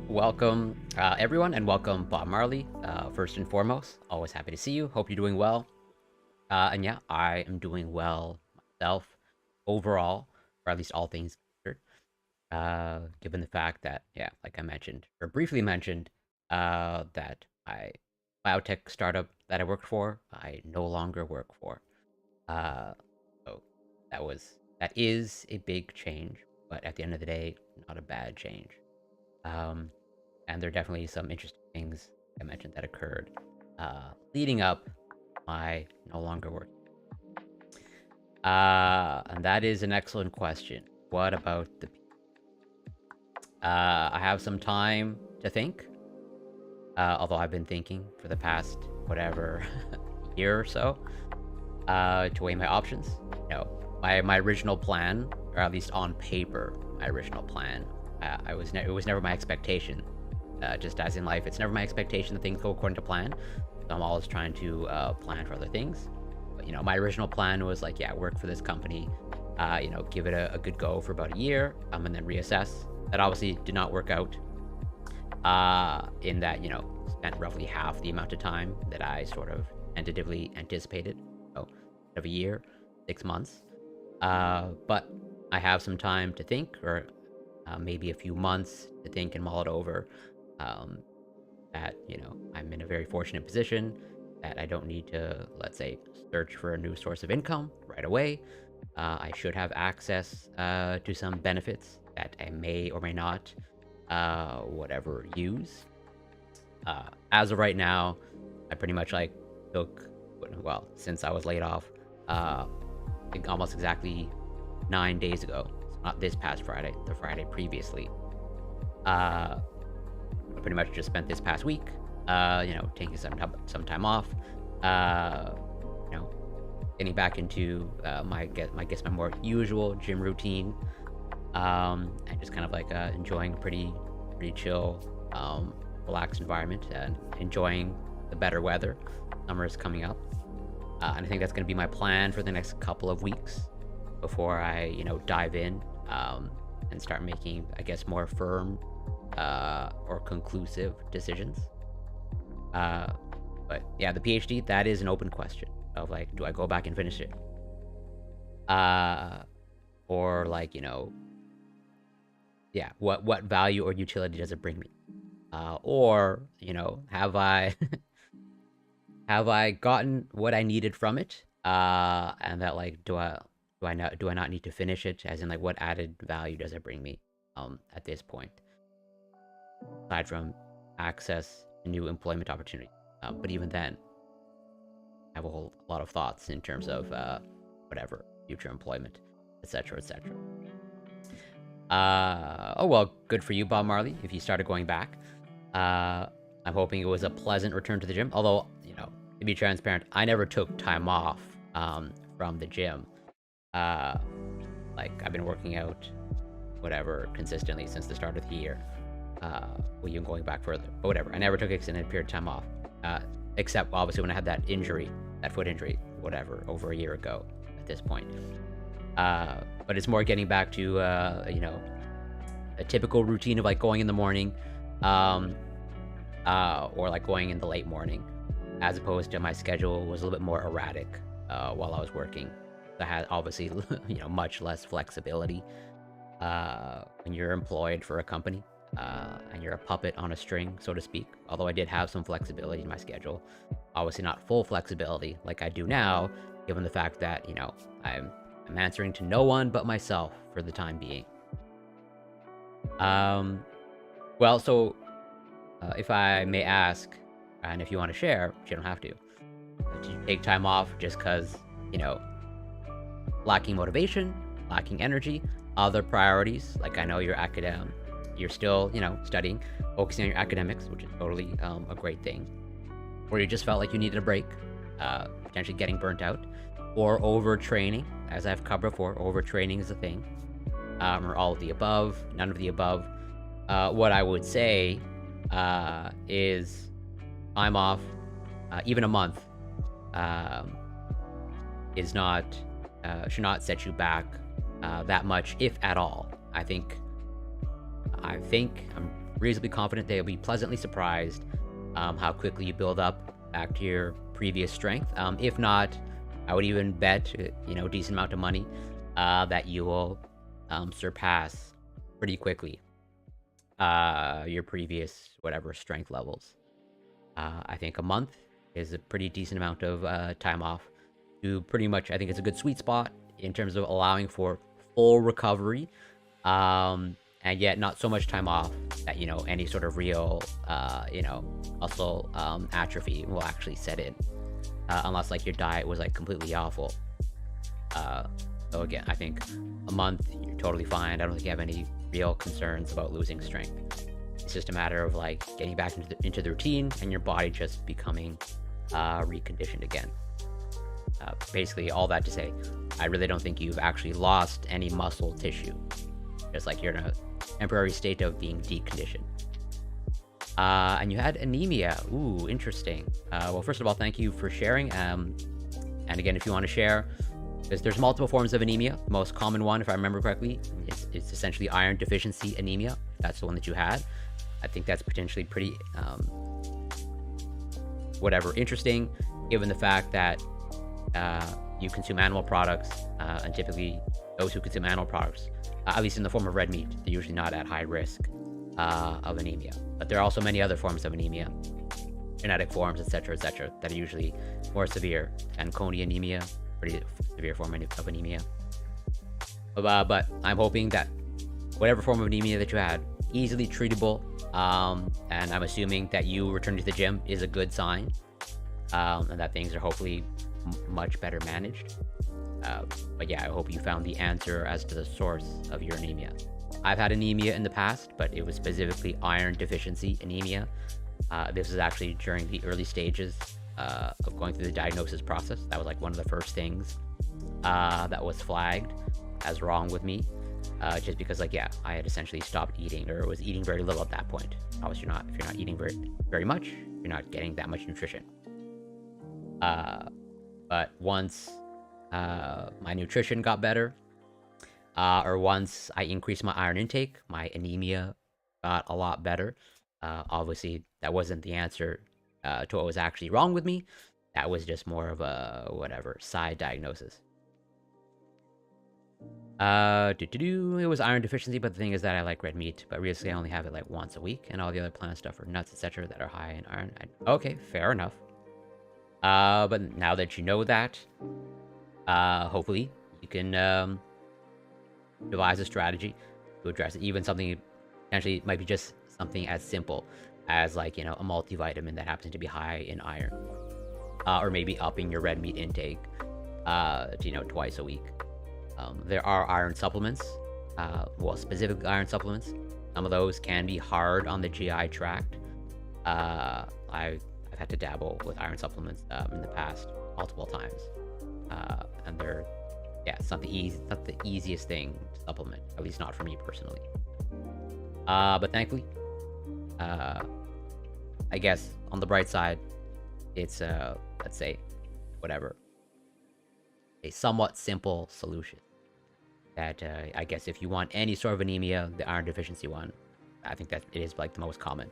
Welcome, everyone, and welcome, Bob Marley. First and foremost, always happy to see you. Hope you're doing well. And yeah, I am doing well myself overall, or at least all things considered. Given the fact that, yeah, like I mentioned, or briefly mentioned, that I biotech startup that I worked for, I no longer work for. Uh, so that is a big change, but at the end of the day, not a bad change. Um, and there are definitely some interesting things I mentioned that occurred leading up my no longer work. And that is an excellent question. What about the? I have some time to think. Although I've been thinking for the past whatever year or so to weigh my options. My original plan, or at least on paper, my original plan. It was never my expectation. Just as in life, it's never my expectation that things go according to plan. So I'm always trying to plan for other things. But my original plan was like, yeah, work for this company. Give it a good go for about a year, and then reassess. That obviously did not work out. In that spent roughly half the amount of time that I sort of tentatively anticipated. So, of a year, 6 months. But I have some time to think, or maybe a few months to think and mull it over. Um, that I'm in a very fortunate position that I don't need to, let's say, search for a new source of income right away. I should have access to some benefits that I may or may not whatever use. As of right now, I pretty much like took, well, since I was laid off, I think almost exactly 9 days ago. So not this past Friday, the Friday previously. I pretty much just spent this past week, taking some time off, you know, getting back into my more usual gym routine, and just kind of like enjoying a pretty chill, relaxed environment and enjoying the better weather. Summer is coming up, and I think that's going to be my plan for the next couple of weeks before I dive in, and start making, I guess, more firm or conclusive decisions. But yeah, the PhD, that is an open question of like, do I go back and finish it? Or like, yeah, what value or utility does it bring me? Or, have I have I gotten what I needed from it? And that like, do I not need to finish it? As in like, what added value does it bring me? At this point, aside from access to new employment opportunities. But even then, I have a whole lot of thoughts in terms of whatever future employment, etc., etc. Oh well, good for you, Bob Marley. If you started going back, I'm hoping it was a pleasant return to the gym. Although, to be transparent, I never took time off from the gym. Like I've been working out, whatever, consistently since the start of the year. Well, even going back further, but whatever. I never took extended period of time off, except obviously when I had that injury, that foot injury, whatever, over a year ago. At this point, but it's more getting back to a typical routine of like going in the morning, or like going in the late morning, as opposed to my schedule was a little bit more erratic while I was working. I had obviously much less flexibility when you're employed for a company. And you're a puppet on a string, so to speak. Although I did have some flexibility in my schedule, obviously not full flexibility like I do now, given the fact that I'm answering to no one but myself for the time being. Well, so if I may ask, and if you want to share, but you don't have to, did you take time off just because lacking motivation, lacking energy, other priorities? Like I know you're still, studying, focusing on your academics, which is totally a great thing. Or you just felt like you needed a break, potentially getting burnt out, or overtraining, as I've covered before. Overtraining is a thing, or all of the above, none of the above. What I would say is time off, even a month, is not should not set you back that much, if at all. I think I'm reasonably confident that you'll be pleasantly surprised how quickly you build up back to your previous strength. If not, I would even bet, a decent amount of money that you will surpass pretty quickly your previous whatever strength levels. I think a month is a pretty decent amount of time off to pretty much, I think it's a good sweet spot in terms of allowing for full recovery, and yet not so much time off that, any sort of real, muscle atrophy will actually set in, unless like your diet was like completely awful. So again, I think a month, you're totally fine. I don't think you have any real concerns about losing strength. It's just a matter of like getting back into the routine and your body just becoming reconditioned again. Basically, all that to say, I really don't think you've actually lost any muscle tissue. Just like you're in a temporary state of being deconditioned. And you had anemia. Ooh, interesting. Well, first of all, thank you for sharing. And again, if you want to share, because there's multiple forms of anemia. The most common one, if I remember correctly, is essentially iron deficiency anemia. That's the one that you had. I think that's potentially pretty, interesting, given the fact that you consume animal products, and typically those who consume animal products, at least in the form of red meat, they're usually not at high risk of anemia. But there are also many other forms of anemia, genetic forms, etc., that are usually more severe. Fanconi anemia, pretty severe form of anemia. But I'm hoping that whatever form of anemia that you had, easily treatable, and I'm assuming that you returning to the gym is a good sign, and that things are hopefully much better managed. But yeah, I hope you found the answer as to the source of your anemia. I've had anemia in the past, but it was specifically iron deficiency anemia. This was actually during the early stages of going through the diagnosis process. That was like one of the first things that was flagged as wrong with me, just because I had essentially stopped eating, or was eating very little at that point. Obviously, if you're not eating very much, you're not getting that much nutrition. But once my nutrition got better, or once I increased my iron intake, my anemia got a lot better. Obviously, that wasn't the answer to what was actually wrong with me. That was just more of a side diagnosis. It was iron deficiency, but the thing is that I like red meat, but recently I only have it like once a week, and all the other plant stuff are nuts, etc., that are high in iron. Okay, fair enough. But now that you know that, hopefully you can devise a strategy to address it. Even something potentially might be just something as simple as like, a multivitamin that happens to be high in iron, or maybe upping your red meat intake, twice a week. There are iron supplements, specific iron supplements. Some of those can be hard on the GI tract. I've had to dabble with iron supplements in the past multiple times, and they're it's not the easiest thing to supplement, at least not for me personally. But thankfully, I guess on the bright side, it's let's say a somewhat simple solution. That I guess if you want any sort of anemia, the iron deficiency one, I think that it is like the most common.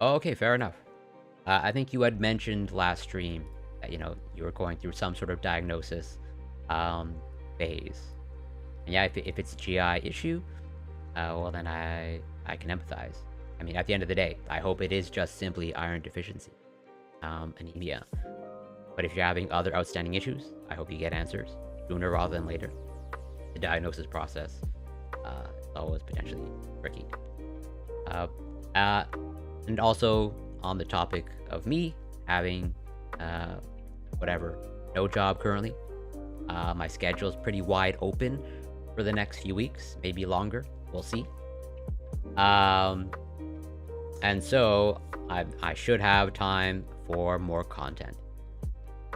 Okay, fair enough. I think you had mentioned last stream that you were going through some sort of diagnosis phase. And yeah, if it's a GI issue, well then I can empathize. I mean, at the end of the day, I hope it is just simply iron deficiency, anemia. But if you're having other outstanding issues, I hope you get answers sooner rather than later. The diagnosis process is always potentially tricky. And also on the topic of me having no job currently, my schedule is pretty wide open for the next few weeks, maybe longer. We'll see. And so I should have time for more content.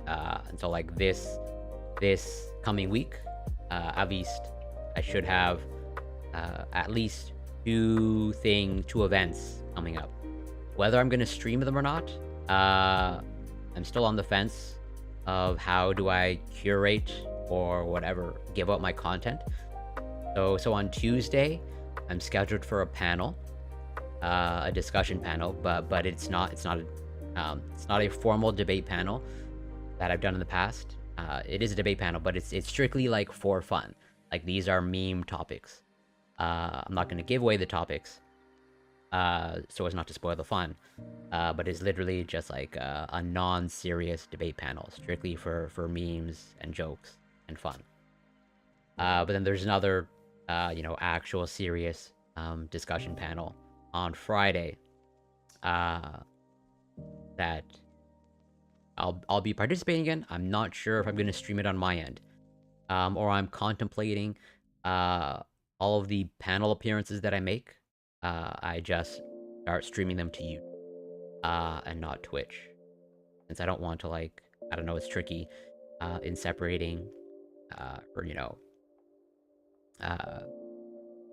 And so like this coming week, at least I should have at least two events coming up. Whether I'm gonna stream them or not, I'm still on the fence of how do I curate or give out my content. So on Tuesday, I'm scheduled for a panel, a discussion panel, but it's not a formal debate panel that I've done in the past. It is a debate panel, but it's strictly like for fun. Like, these are meme topics. I'm not going to give away the topics, so as not to spoil the fun. But it's literally just like a non-serious debate panel, strictly for memes and jokes and fun. But then there's another, actual serious discussion panel on Friday that I'll be participating in. I'm not sure if I'm going to stream it on my end, or I'm contemplating all of the panel appearances that I make. I just start streaming them to you, and not Twitch, since I don't want to, like, I don't know, it's tricky in separating, or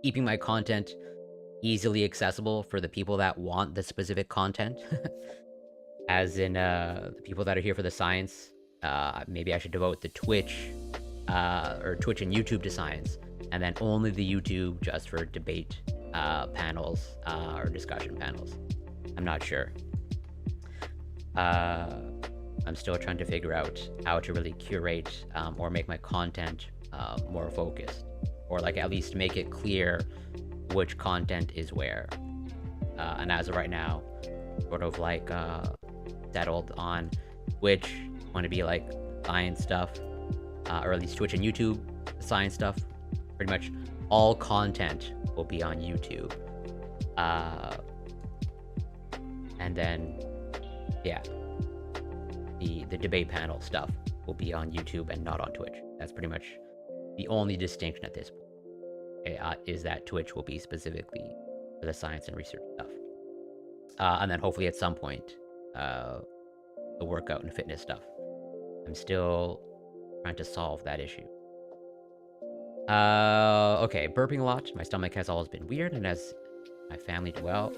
keeping my content easily accessible for the people that want the specific content. As in, the people that are here for the science, maybe I should devote the Twitch, or Twitch and YouTube to science, and then only the YouTube just for debate panels, or discussion panels. I'm not sure. I'm still trying to figure out how to really curate, or make my content more focused, or like at least make it clear which content is where. And as of right now, sort of like settled on which want to be like science stuff, or at least Twitch and YouTube science stuff. Pretty much all content will be on YouTube, and then yeah, the debate panel stuff will be on YouTube and not on Twitch. That's pretty much the only distinction at this point, is that Twitch will be specifically for the science and research stuff, and then hopefully at some point the workout and fitness stuff. I'm still trying to solve that issue. Okay, burping a lot. My stomach has always been weird, and as my family well,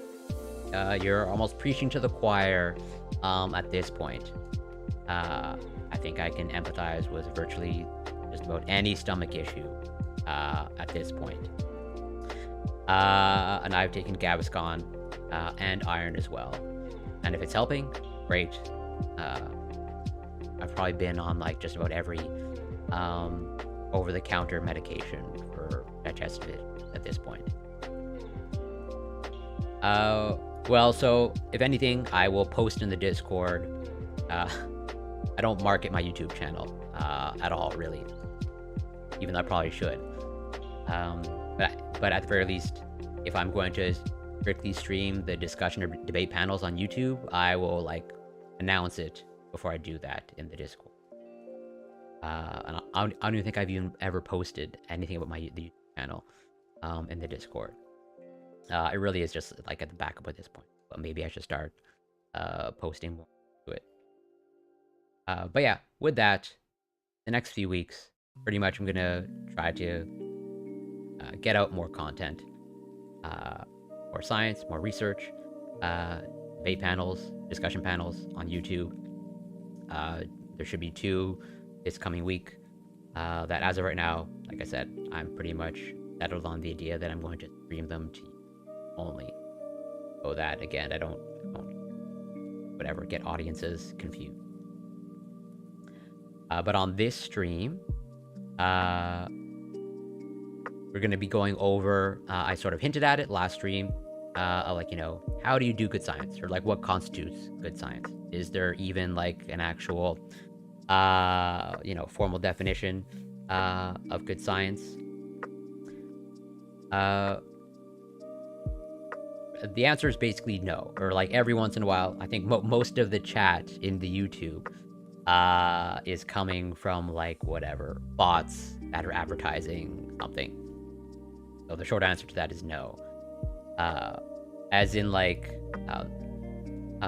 you're almost preaching to the choir at this point. I think I can empathize with virtually just about any stomach issue at this point. And I've taken Gaviscon and iron as well. And if it's helping, great. I've probably been on like just about every over-the-counter medication for digestive issues at this point. Well, so if anything, I will post in the Discord. I don't market my YouTube channel at all, really, even though I probably should. But at the very least, if I'm going to strictly stream the discussion or debate panels on YouTube, I will like announce it before I do that in the Discord. And I don't even think I've even ever posted anything about the YouTube channel in the Discord. It really is just like at the backup at this point, but maybe I should start posting more to it. But yeah, with that, the next few weeks, pretty much I'm gonna try to get out more content, more science, more research, debate panels, discussion panels on YouTube. There should be 2 this coming week. That as of right now, like I said, I'm pretty much settled on the idea that I'm going to stream them to you only, so that again I don't whatever get audiences confused. But on this stream, we're going to be going over, I sort of hinted at it last stream, like, how do you do good science? Or like, what constitutes good science? Is there even like an actual, formal definition of good science? The answer is basically no. Or like every once in a while, I think most of the chat in the YouTube is coming from like whatever bots that are advertising something. So the short answer to that is no. As in like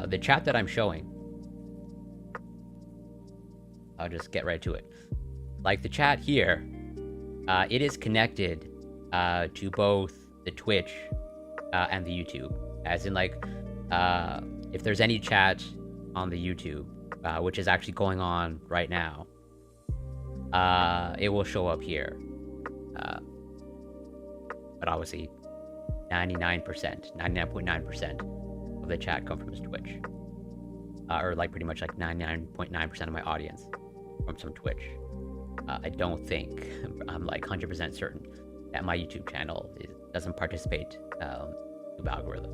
the chat that I'm showing, I'll just get right to it. Like the chat here, it is connected to both the Twitch and the YouTube. As in like, if there's any chat on the YouTube, which is actually going on right now, it will show up here. but obviously 99.9% of the chat come from his Twitch. Or like pretty much like 99.9% of my audience from some Twitch. I don't think, I'm like 100% certain that my YouTube channel doesn't participate YouTube algorithm.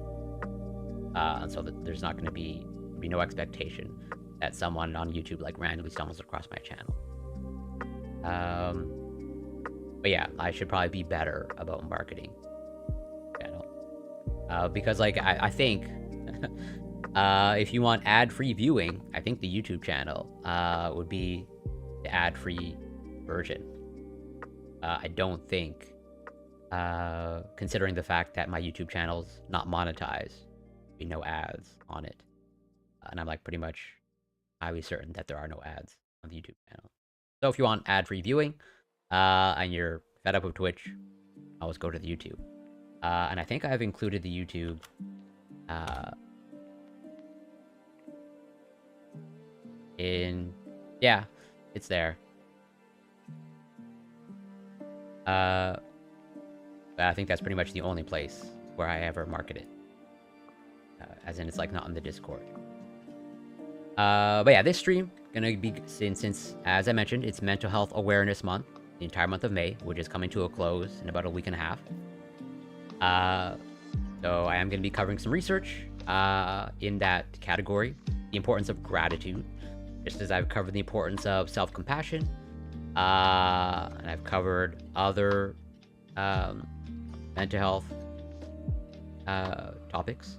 And so there's not going to be no expectation that someone on YouTube like randomly stumbles across my channel. But yeah, I should probably be better about marketing channel. Because like I think if you want ad-free viewing, I think the YouTube channel would be the ad-free version. I don't think, considering the fact that my YouTube channel's not monetized, be no ads on it. And I'm like pretty much highly certain that there are no ads on the YouTube channel. So if you want ad-free viewing, and you're fed up with Twitch, always go to the YouTube. And I think I've included the YouTube yeah, it's there. But I think that's pretty much the only place where I ever market it. As in, it's like not on the Discord. But yeah, this stream gonna be since as I mentioned, it's Mental Health Awareness Month, the entire month of May, which is coming to a close in about a week and a half. So I am gonna be covering some research in that category, the importance of gratitude, just as I've covered the importance of self-compassion, and I've covered other mental health topics.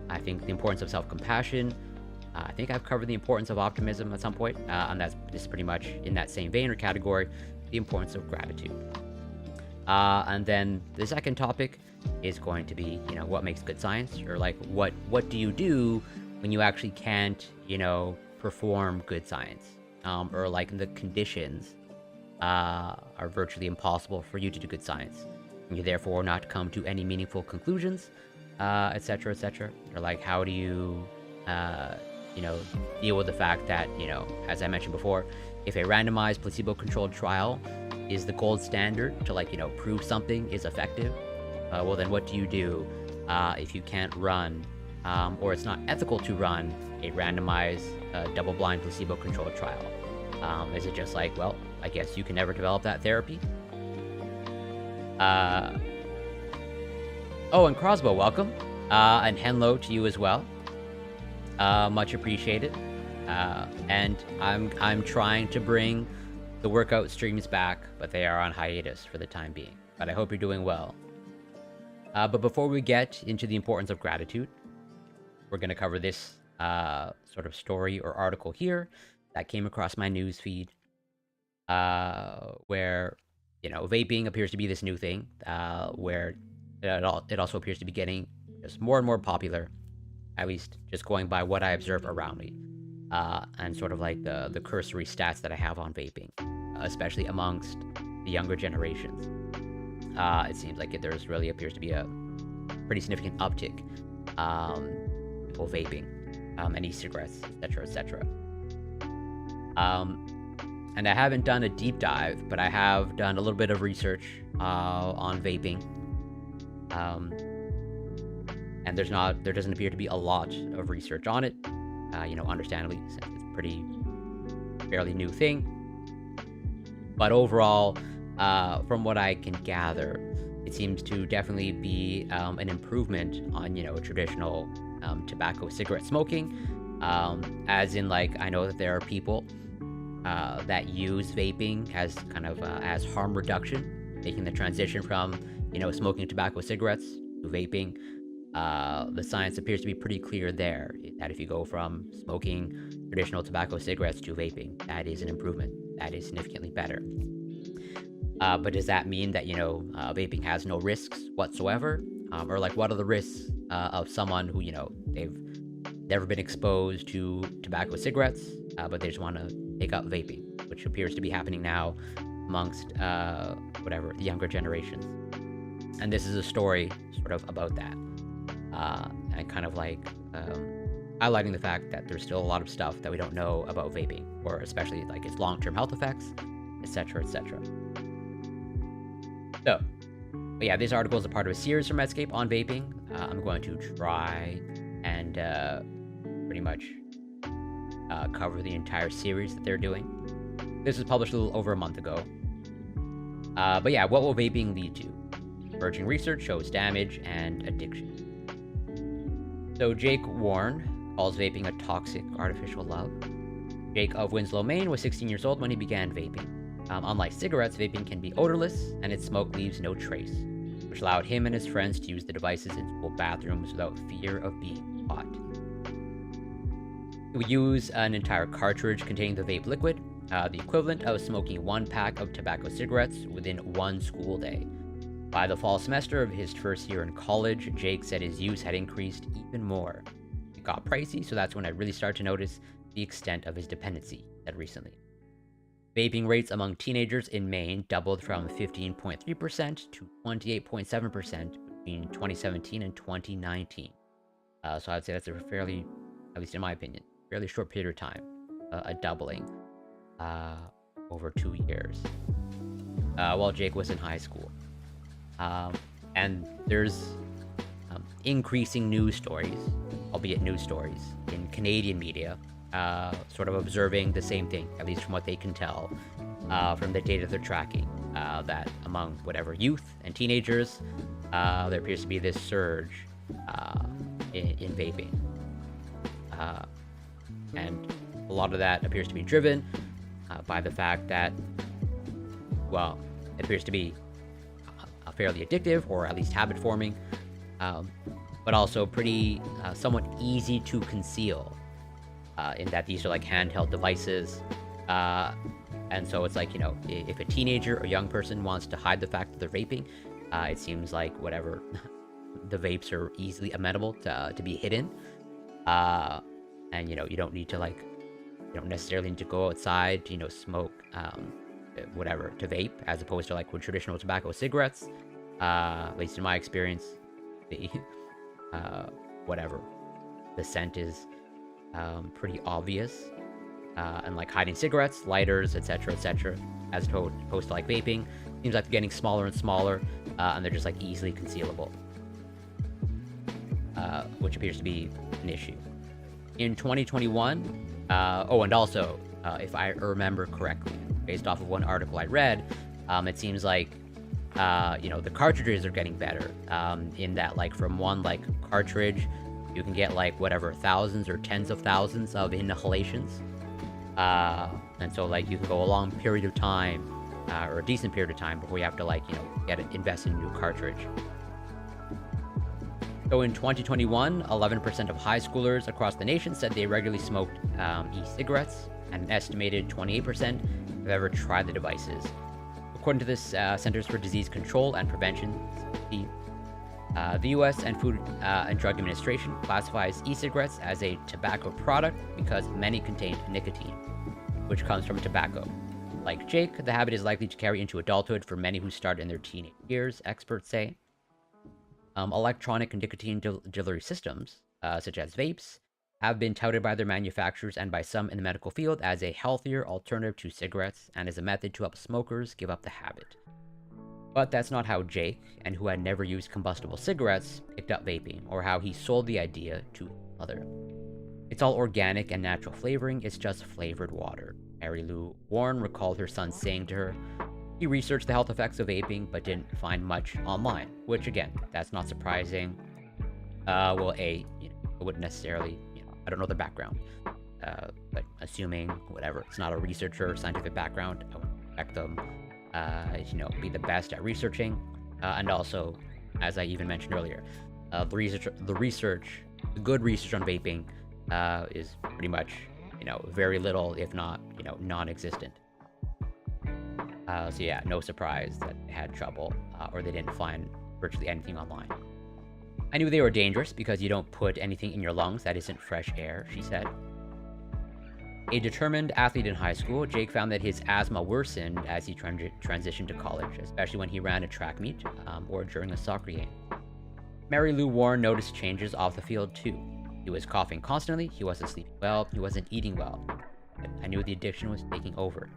I think the importance of self-compassion. I think I've covered the importance of optimism at some point, and this is pretty much in that same vein or category, the importance of gratitude. And then the second topic is going to be, what makes good science, or like what do you do when you actually can't, perform good science, or like the conditions are virtually impossible for you to do good science, and you therefore not come to any meaningful conclusions, etc., etc. Or like, how do you deal with the fact that, as I mentioned before, if a randomized placebo-controlled trial is the gold standard to prove something is effective, well then what do you do if you can't run, or it's not ethical to run a randomized double-blind placebo-controlled trial? Is it just like, well, I guess you can never develop that therapy? Oh, and Crossbow, welcome. And hello to you as well. Much appreciated. And I'm trying to bring the workout streams back, but they are on hiatus for the time being. But I hope you're doing well. But before we get into the importance of gratitude, we're going to cover this sort of story or article here that came across my news feed, where vaping appears to be this new thing, where it also appears to be getting just more and more popular, at least just going by what I observe around me, and sort of like the cursory stats that I have on vaping, especially amongst the younger generations. It seems like there's really appears to be a pretty significant uptick, people vaping, and e-cigarettes, etc., etc. And I haven't done a deep dive, but I have done a little bit of research on vaping. And there doesn't appear to be a lot of research on it, understandably, since it's a fairly new thing. But overall, from what I can gather, it seems to definitely be an improvement on, traditional tobacco cigarette smoking. As in, like, I know that there are people that use vaping as kind of as harm reduction, making the transition from, smoking tobacco cigarettes to vaping. The science appears to be pretty clear there, that if you go from smoking traditional tobacco cigarettes to vaping, that is an improvement. That is significantly better. But does that mean that, vaping has no risks whatsoever? Or like, what are the risks of someone who, they've never been exposed to tobacco cigarettes, but they just want to take up vaping, which appears to be happening now amongst, the younger generations. And this is a story sort of about that. And kind of like highlighting the fact that there's still a lot of stuff that we don't know about vaping, or especially like its long-term health effects, etc., etc. So, But yeah, this article is a part of a series from Medscape on vaping. I'm going to try and pretty much cover the entire series that they're doing. This was published a little over a month ago. But yeah, what will vaping lead to? Emerging research shows damage and addiction. So Jake Warren calls vaping a toxic artificial love. Jake of Winslow, Maine was 16 years old when he began vaping. Unlike cigarettes, vaping can be odorless and its smoke leaves no trace, which allowed him and his friends to use the devices in school bathrooms without fear of being caught. He would use an entire cartridge containing the vape liquid, the equivalent of smoking 1 pack of tobacco cigarettes within 1 school day. By the fall semester of his first year in college, Jake said his use had increased even more. It got pricey, so that's when I really started to notice the extent of his dependency, he said recently. Vaping rates among teenagers in Maine doubled from 15.3% to 28.7% between 2017 and 2019. So I'd say that's a fairly, at least in my opinion, fairly short period of time, a doubling over 2 years, while Jake was in high school. And there's increasing news stories, albeit news stories, in Canadian media, sort of observing the same thing, at least from what they can tell from the data they're tracking, that among whatever youth and teenagers, there appears to be this surge in vaping. And a lot of that appears to be driven by the fact that, well, it appears to be fairly addictive, or at least habit forming, but also pretty somewhat easy to conceal, in that these are like handheld devices, and so it's like, you know, if a teenager or young person wants to hide the fact that they're vaping, it seems like whatever, the vapes are easily amenable to be hidden, and you know, you don't need to like, you don't necessarily need to go outside to, you know, smoke whatever to vape, as opposed to like with traditional tobacco cigarettes. At least in my experience, the whatever, the scent is pretty obvious, and like hiding cigarettes, lighters, etc., as opposed to like vaping, seems like they're getting smaller and smaller, and they're just like easily concealable, which appears to be an issue. In 2021, and also, if I remember correctly, based off of one article I read, it seems like, you know, the cartridges are getting better, in that, like, from one, like, cartridge, you can get, like, whatever, thousands or tens of thousands of inhalations, and so, like, you can go a long period of time, or a decent period of time before you have to, like, you know, invest in a new cartridge. So in 2021, 11% of high schoolers across the nation said they regularly smoked e-cigarettes, and an estimated 28% have ever tried the devices. According to this Centers for Disease Control and Prevention, the U.S. and Food and Drug Administration classifies e-cigarettes as a tobacco product because many contain nicotine, which comes from tobacco. Like Jake, the habit is likely to carry into adulthood for many who start in their teenage years, experts say. Electronic nicotine delivery systems, such as vapes, have been touted by their manufacturers and by some in the medical field as a healthier alternative to cigarettes and as a method to help smokers give up the habit. But that's not how Jake, and who had never used combustible cigarettes, picked up vaping, or how he sold the idea to his mother. It's all organic and natural flavoring, it's just flavored water. Mary Lou Warren recalled her son saying to her, he researched the health effects of vaping, but didn't find much online, which again, that's not surprising. Well, you know, it wouldn't necessarily, you know, I don't know the background, but assuming whatever, it's not a researcher or scientific background, I would expect them, you know, be the best at researching, and also, as I even mentioned earlier, the good research on vaping is pretty much, you know, very little, if not, you know, non-existent. So yeah, no surprise that they had trouble, or they didn't find virtually anything online. I knew they were dangerous because you don't put anything in your lungs that isn't fresh air, she said. A determined athlete in high school, Jake found that his asthma worsened as he transitioned to college, especially when he ran a track meet, or during a soccer game. Mary Lou Warren noticed changes off the field too. He was coughing constantly, he wasn't sleeping well, he wasn't eating well. I knew the addiction was taking over.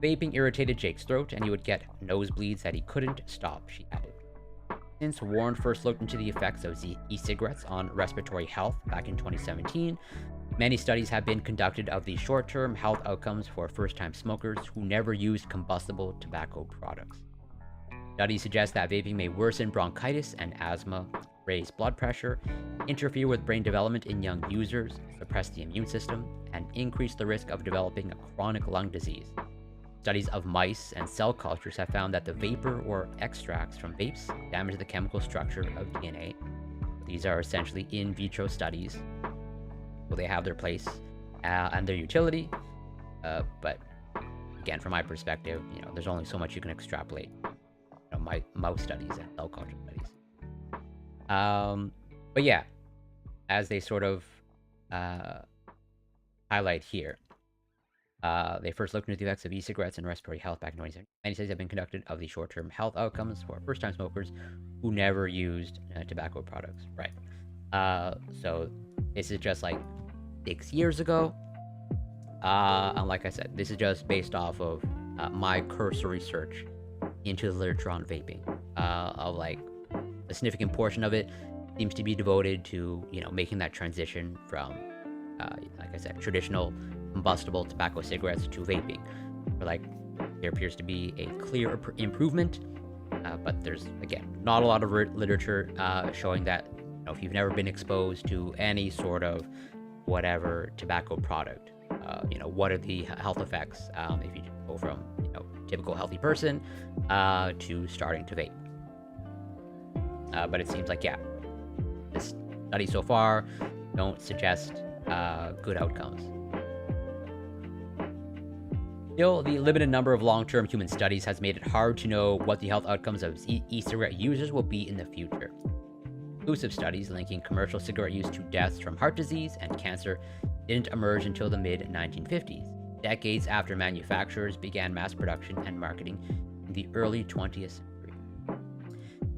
Vaping irritated Jake's throat, and he would get nosebleeds that he couldn't stop, she added. Since Warren first looked into the effects of e-cigarettes on respiratory health back in 2017, many studies have been conducted of the short-term health outcomes for first-time smokers who never used combustible tobacco products. Studies suggest that vaping may worsen bronchitis and asthma, raise blood pressure, interfere with brain development in young users, suppress the immune system, and increase the risk of developing a chronic lung disease. Studies of mice and cell cultures have found that the vapor or extracts from vapes damage the chemical structure of DNA. These are essentially in vitro studies, so they have their place and their utility. But again, from my perspective, there's only so much you can extrapolate. My mouse studies and cell culture studies. But yeah, as they sort of highlight here. They first looked into the effects of e-cigarettes and respiratory health back in 2017. Many studies have been conducted of the short-term health outcomes for first-time smokers who never used tobacco products. Right. So this is just like 6 years ago. And like I said, this is just based off of my cursory search into the literature on vaping. Of like a significant portion of it seems to be devoted to making that transition from like I said, traditional combustible tobacco cigarettes to vaping. Where, there appears to be a clear improvement, but there's, again, not a lot of literature showing that, if you've never been exposed to any sort of whatever tobacco product, what are the health effects if you go from, typical healthy person to starting to vape. But it seems like, yeah, this study so far don't suggest good outcomes. Still, the limited number of long-term human studies has made it hard to know what the health outcomes of e-cigarette users will be in the future. Conclusive studies linking commercial cigarette use to deaths from heart disease and cancer didn't emerge until the mid-1950s, decades after manufacturers began mass production and marketing in the early 20th century.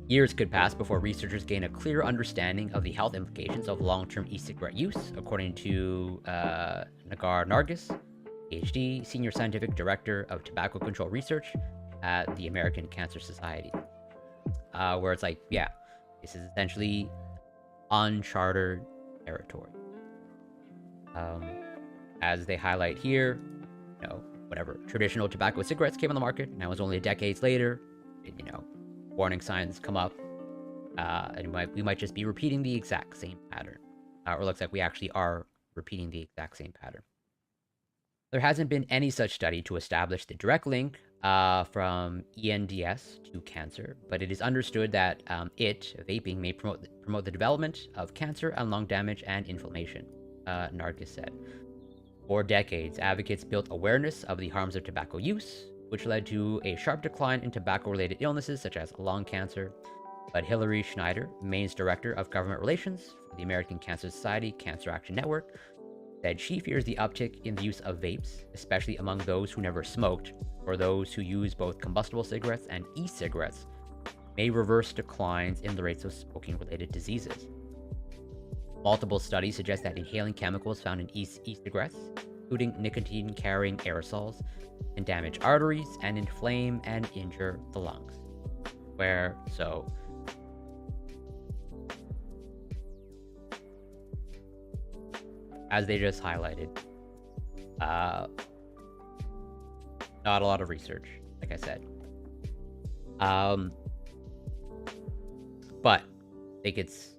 Years could pass before researchers gain a clear understanding of the health implications of long-term e-cigarette use, according to Nagar Nargis, PhD, Senior Scientific Director of Tobacco Control Research at the American Cancer Society. Where it's like, yeah, this is essentially uncharted territory. As they highlight here, whatever traditional tobacco cigarettes came on the market, now it's only decades later, warning signs come up, and we might just be repeating the exact same pattern. Or looks like we actually are repeating the exact same pattern. There hasn't been any such study to establish the direct link from ENDS to cancer, but it is understood that vaping, may promote the development of cancer and lung damage and inflammation, Nargis said. For decades, advocates built awareness of the harms of tobacco use, which led to a sharp decline in tobacco-related illnesses such as lung cancer. But Hilary Schneider, Maine's Director of Government Relations for the American Cancer Society Cancer Action Network, said she fears the uptick in the use of vapes, especially among those who never smoked, or those who use both combustible cigarettes and e-cigarettes, may reverse declines in the rates of smoking-related diseases. Multiple studies suggest that inhaling chemicals found in e-cigarettes, including nicotine-carrying aerosols, can damage arteries and inflame and injure the lungs. As they just highlighted, not a lot of research, like I said. But I think it's,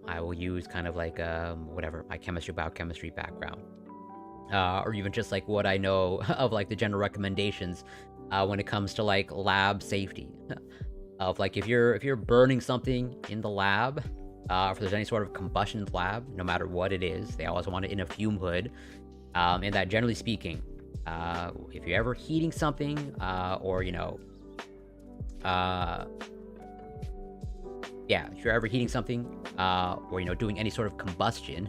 I will use kind of like, whatever, my biochemistry background. Or even just like what I know of like the general recommendations when it comes to like lab safety. Of like if you're burning something in the lab, if there's any sort of combustion in the lab, no matter what it is, they always want it in a fume hood. And that generally speaking, if you're ever heating something, or if you're ever heating something, or doing any sort of combustion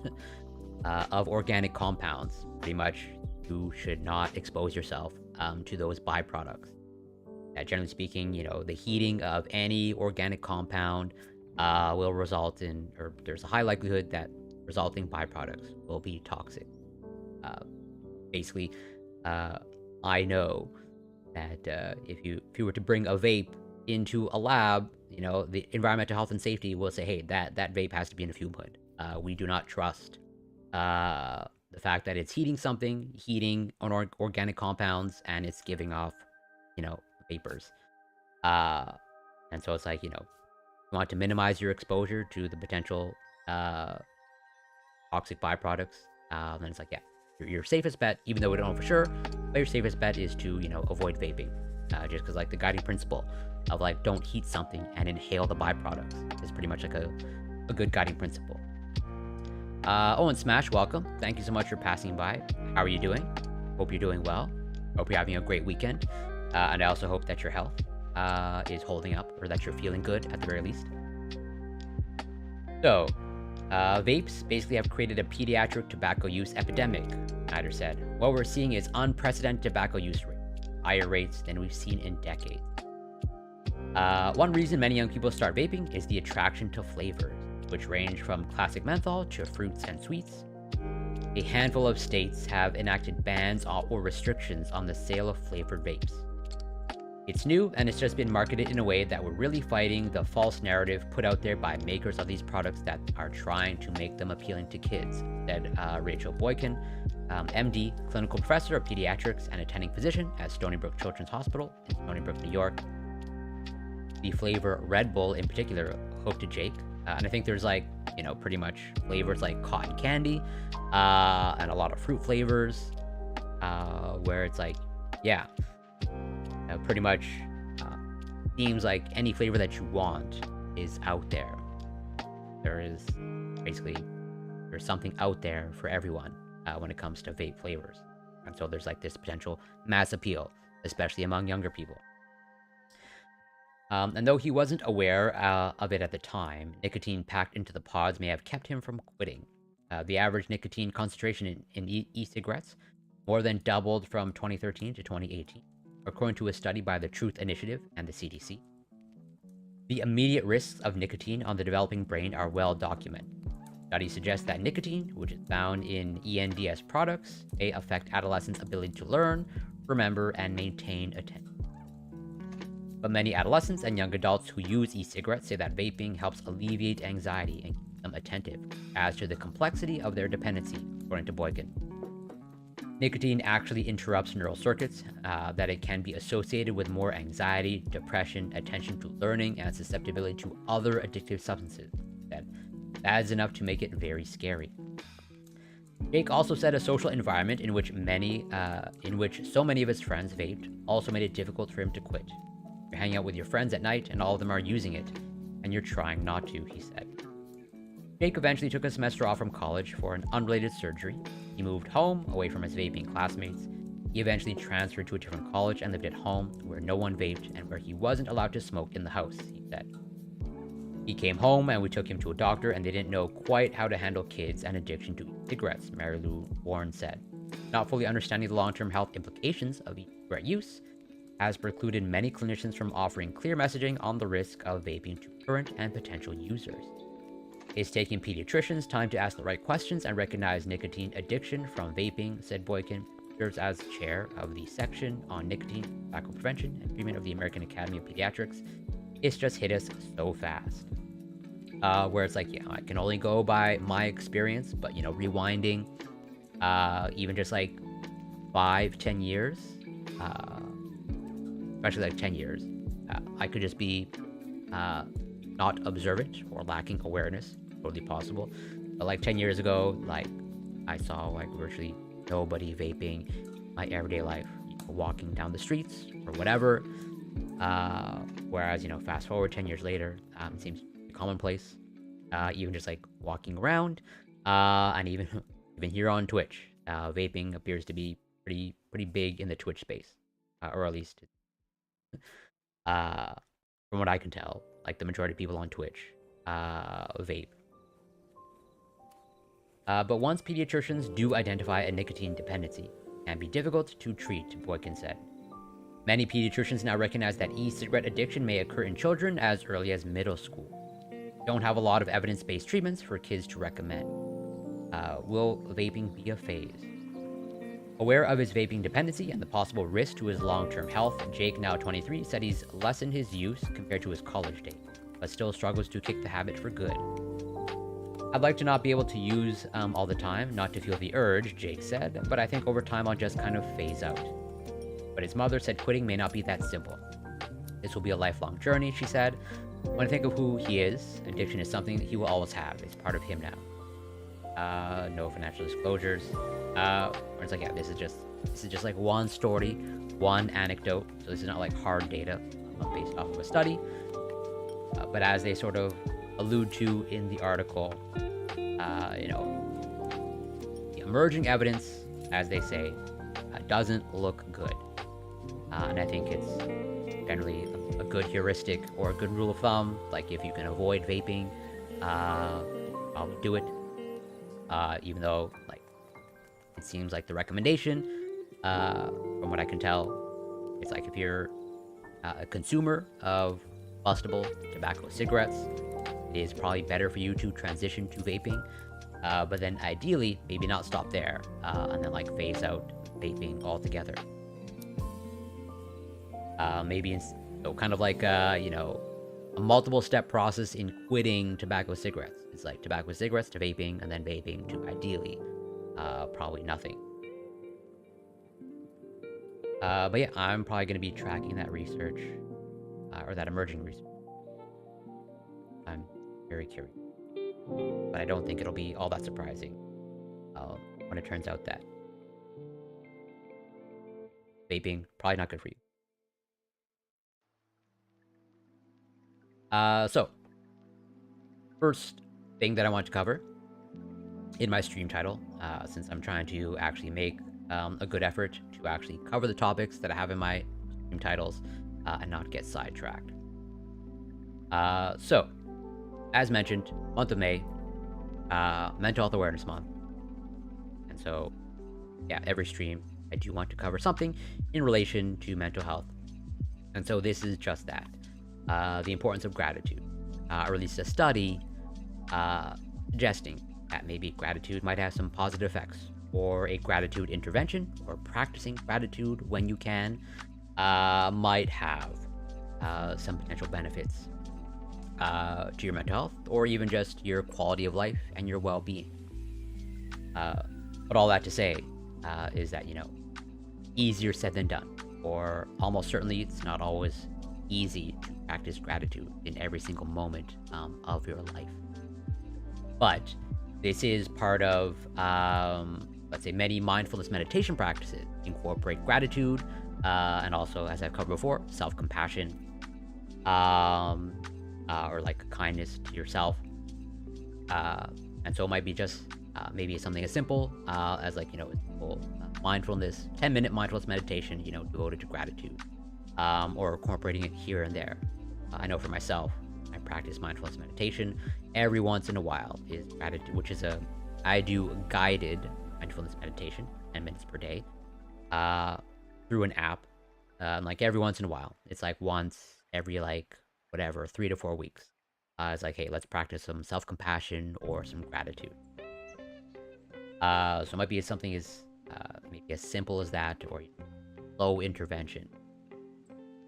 of organic compounds, pretty much you should not expose yourself to those byproducts. Generally speaking, the heating of any organic compound will result in, or there's a high likelihood that resulting byproducts will be toxic. Basically, I know that if you were to bring a vape into a lab, the environmental health and safety will say, hey, that vape has to be in a fume hood. We do not trust the fact that it's heating on organic compounds, and it's giving off, vapors. Uh, and so it's like, you want to minimize your exposure to the potential toxic byproducts. Then it's like, yeah, your safest bet, even though we don't know for sure, but your safest bet is to, avoid vaping. Just because, like, the guiding principle of, like, don't heat something and inhale the byproducts is pretty much like a good guiding principle. Owen Smash, welcome. Thank you so much for passing by. How are you doing? Hope you're doing well. Hope you're having a great weekend. And I also hope that your health is holding up, or that you're feeling good at the very least. So, vapes basically have created a pediatric tobacco use epidemic, Snyder said. What we're seeing is unprecedented tobacco use rates, higher rates than we've seen in decades. One reason many young people start vaping is the attraction to flavors, which range from classic menthol to fruits and sweets. A handful of states have enacted bans or restrictions on the sale of flavored vapes. It's new, and it's just been marketed in a way that we're really fighting the false narrative put out there by makers of these products that are trying to make them appealing to kids, said Rachel Boykin, MD, clinical professor of pediatrics and attending physician at Stony Brook Children's Hospital in Stony Brook, New York. The flavor Red Bull in particular hooked to Jake, and I think there's like, pretty much flavors like cotton candy, and a lot of fruit flavors, where it's like, yeah, pretty much seems like any flavor that you want is out there. There's something out there for everyone when it comes to vape flavors. And so there's like this potential mass appeal, especially among younger people. And though he wasn't aware of it at the time, nicotine packed into the pods may have kept him from quitting. The average nicotine concentration in e-cigarettes more than doubled from 2013 to 2018, according to a study by the Truth Initiative and the CDC. The immediate risks of nicotine on the developing brain are well documented. Studies suggest that nicotine, which is found in ENDS products, may affect adolescents' ability to learn, remember, and maintain attention. But many adolescents and young adults who use e-cigarettes say that vaping helps alleviate anxiety and keep them attentive, as to the complexity of their dependency, according to Boykin. Nicotine actually interrupts neural circuits that it can be associated with more anxiety, depression, attention to learning, and susceptibility to other addictive substances. That is enough to make it very scary. Jake also said a social environment in which so many of his friends vaped also made it difficult for him to quit. You're hanging out with your friends at night, and all of them are using it, and you're trying not to, he said. Jake eventually took a semester off from college for an unrelated surgery. He moved home, away from his vaping classmates. He eventually transferred to a different college and lived at home, where no one vaped and where he wasn't allowed to smoke in the house, he said. He came home and we took him to a doctor, and they didn't know quite how to handle kids and addiction to cigarettes, Mary Lou Warren said. Not fully understanding the long-term health implications of cigarette use has precluded many clinicians from offering clear messaging on the risk of vaping to current and potential users. It's taking pediatricians time to ask the right questions and recognize nicotine addiction from vaping, said Boykin, who serves as chair of the section on nicotine, tobacco prevention, and treatment of the American Academy of Pediatrics. It's just hit us so fast. Where it's like, I can only go by my experience, but, rewinding, even just like 5-10 years, especially like 10 years, I could just be not observant or lacking awareness. Totally possible. But like 10 years ago, like I saw like virtually nobody vaping my everyday life, walking down the streets or whatever. Whereas, fast forward 10 years later, it seems commonplace. Even just like walking around, and even here on Twitch, vaping appears to be pretty big in the Twitch space, or at least from what I can tell, like the majority of people on Twitch vape. But once pediatricians do identify a nicotine dependency, it can be difficult to treat, Boykin said. Many pediatricians now recognize that e-cigarette addiction may occur in children as early as middle school. Don't have a lot of evidence-based treatments for kids to recommend. Will vaping be a phase? Aware of his vaping dependency and the possible risk to his long-term health, Jake, now 23, said he's lessened his use compared to his college days, but still struggles to kick the habit for good. I'd like to not be able to use all the time, not to feel the urge, Jake said, but I think over time I'll just kind of phase out. But his mother said quitting may not be that simple. This will be a lifelong journey, she said. When I think of who he is, addiction is something that he will always have. It's part of him now. No financial disclosures. Where it's like, yeah, this is just like one story, one anecdote. So this is not like hard data based off of a study. But as they sort of allude to in the article, you know, the emerging evidence, as they say, doesn't look good. And I think it's generally a good heuristic or a good rule of thumb. Like, if you can avoid vaping, I'll do it. Even though, like, it seems like the recommendation, from what I can tell, it's like if you're a consumer of combustible tobacco cigarettes, it is probably better for you to transition to vaping. But then ideally, maybe not stop there, and then like phase out vaping altogether. Maybe so kind of like, you know, a multiple step process in quitting tobacco cigarettes. It's like tobacco cigarettes to vaping, and then vaping to ideally, probably nothing. But yeah, I'm probably going to be tracking that research, or that emerging research. I'm very curious. But I don't think it'll be all that surprising when it turns out that vaping, probably not good for you. So, first thing that I want to cover in my stream title, since I'm trying to actually make a good effort to actually cover the topics that I have in my stream titles, and not get sidetracked. So, as mentioned, month of May, Mental Health Awareness Month. And so, yeah, every stream, I do want to cover something in relation to mental health. And so this is just that. The importance of gratitude, or at least a study suggesting that maybe gratitude might have some positive effects, or a gratitude intervention, or practicing gratitude when you can, might have some potential benefits to your mental health, or even just your quality of life and your well-being. But all that to say is that, you know, easier said than done, or almost certainly it's not always easy to practice gratitude in every single moment of your life. But this is part of, let's say, many mindfulness meditation practices incorporate gratitude, and also, as I've covered before, self-compassion, or like kindness to yourself. And so it might be just maybe something as simple as, like, you know, mindfulness, 10-minute mindfulness meditation, you know, devoted to gratitude, or incorporating it here and there. I know for myself, I practice mindfulness meditation every once in a while, is gratitude, which is I do guided mindfulness meditation, 10 minutes per day, through an app, like every once in a while. It's like once every, like, whatever, 3 to 4 weeks. It's like, hey, let's practice some self-compassion or some gratitude. So it might be something as maybe as simple as that, or low intervention.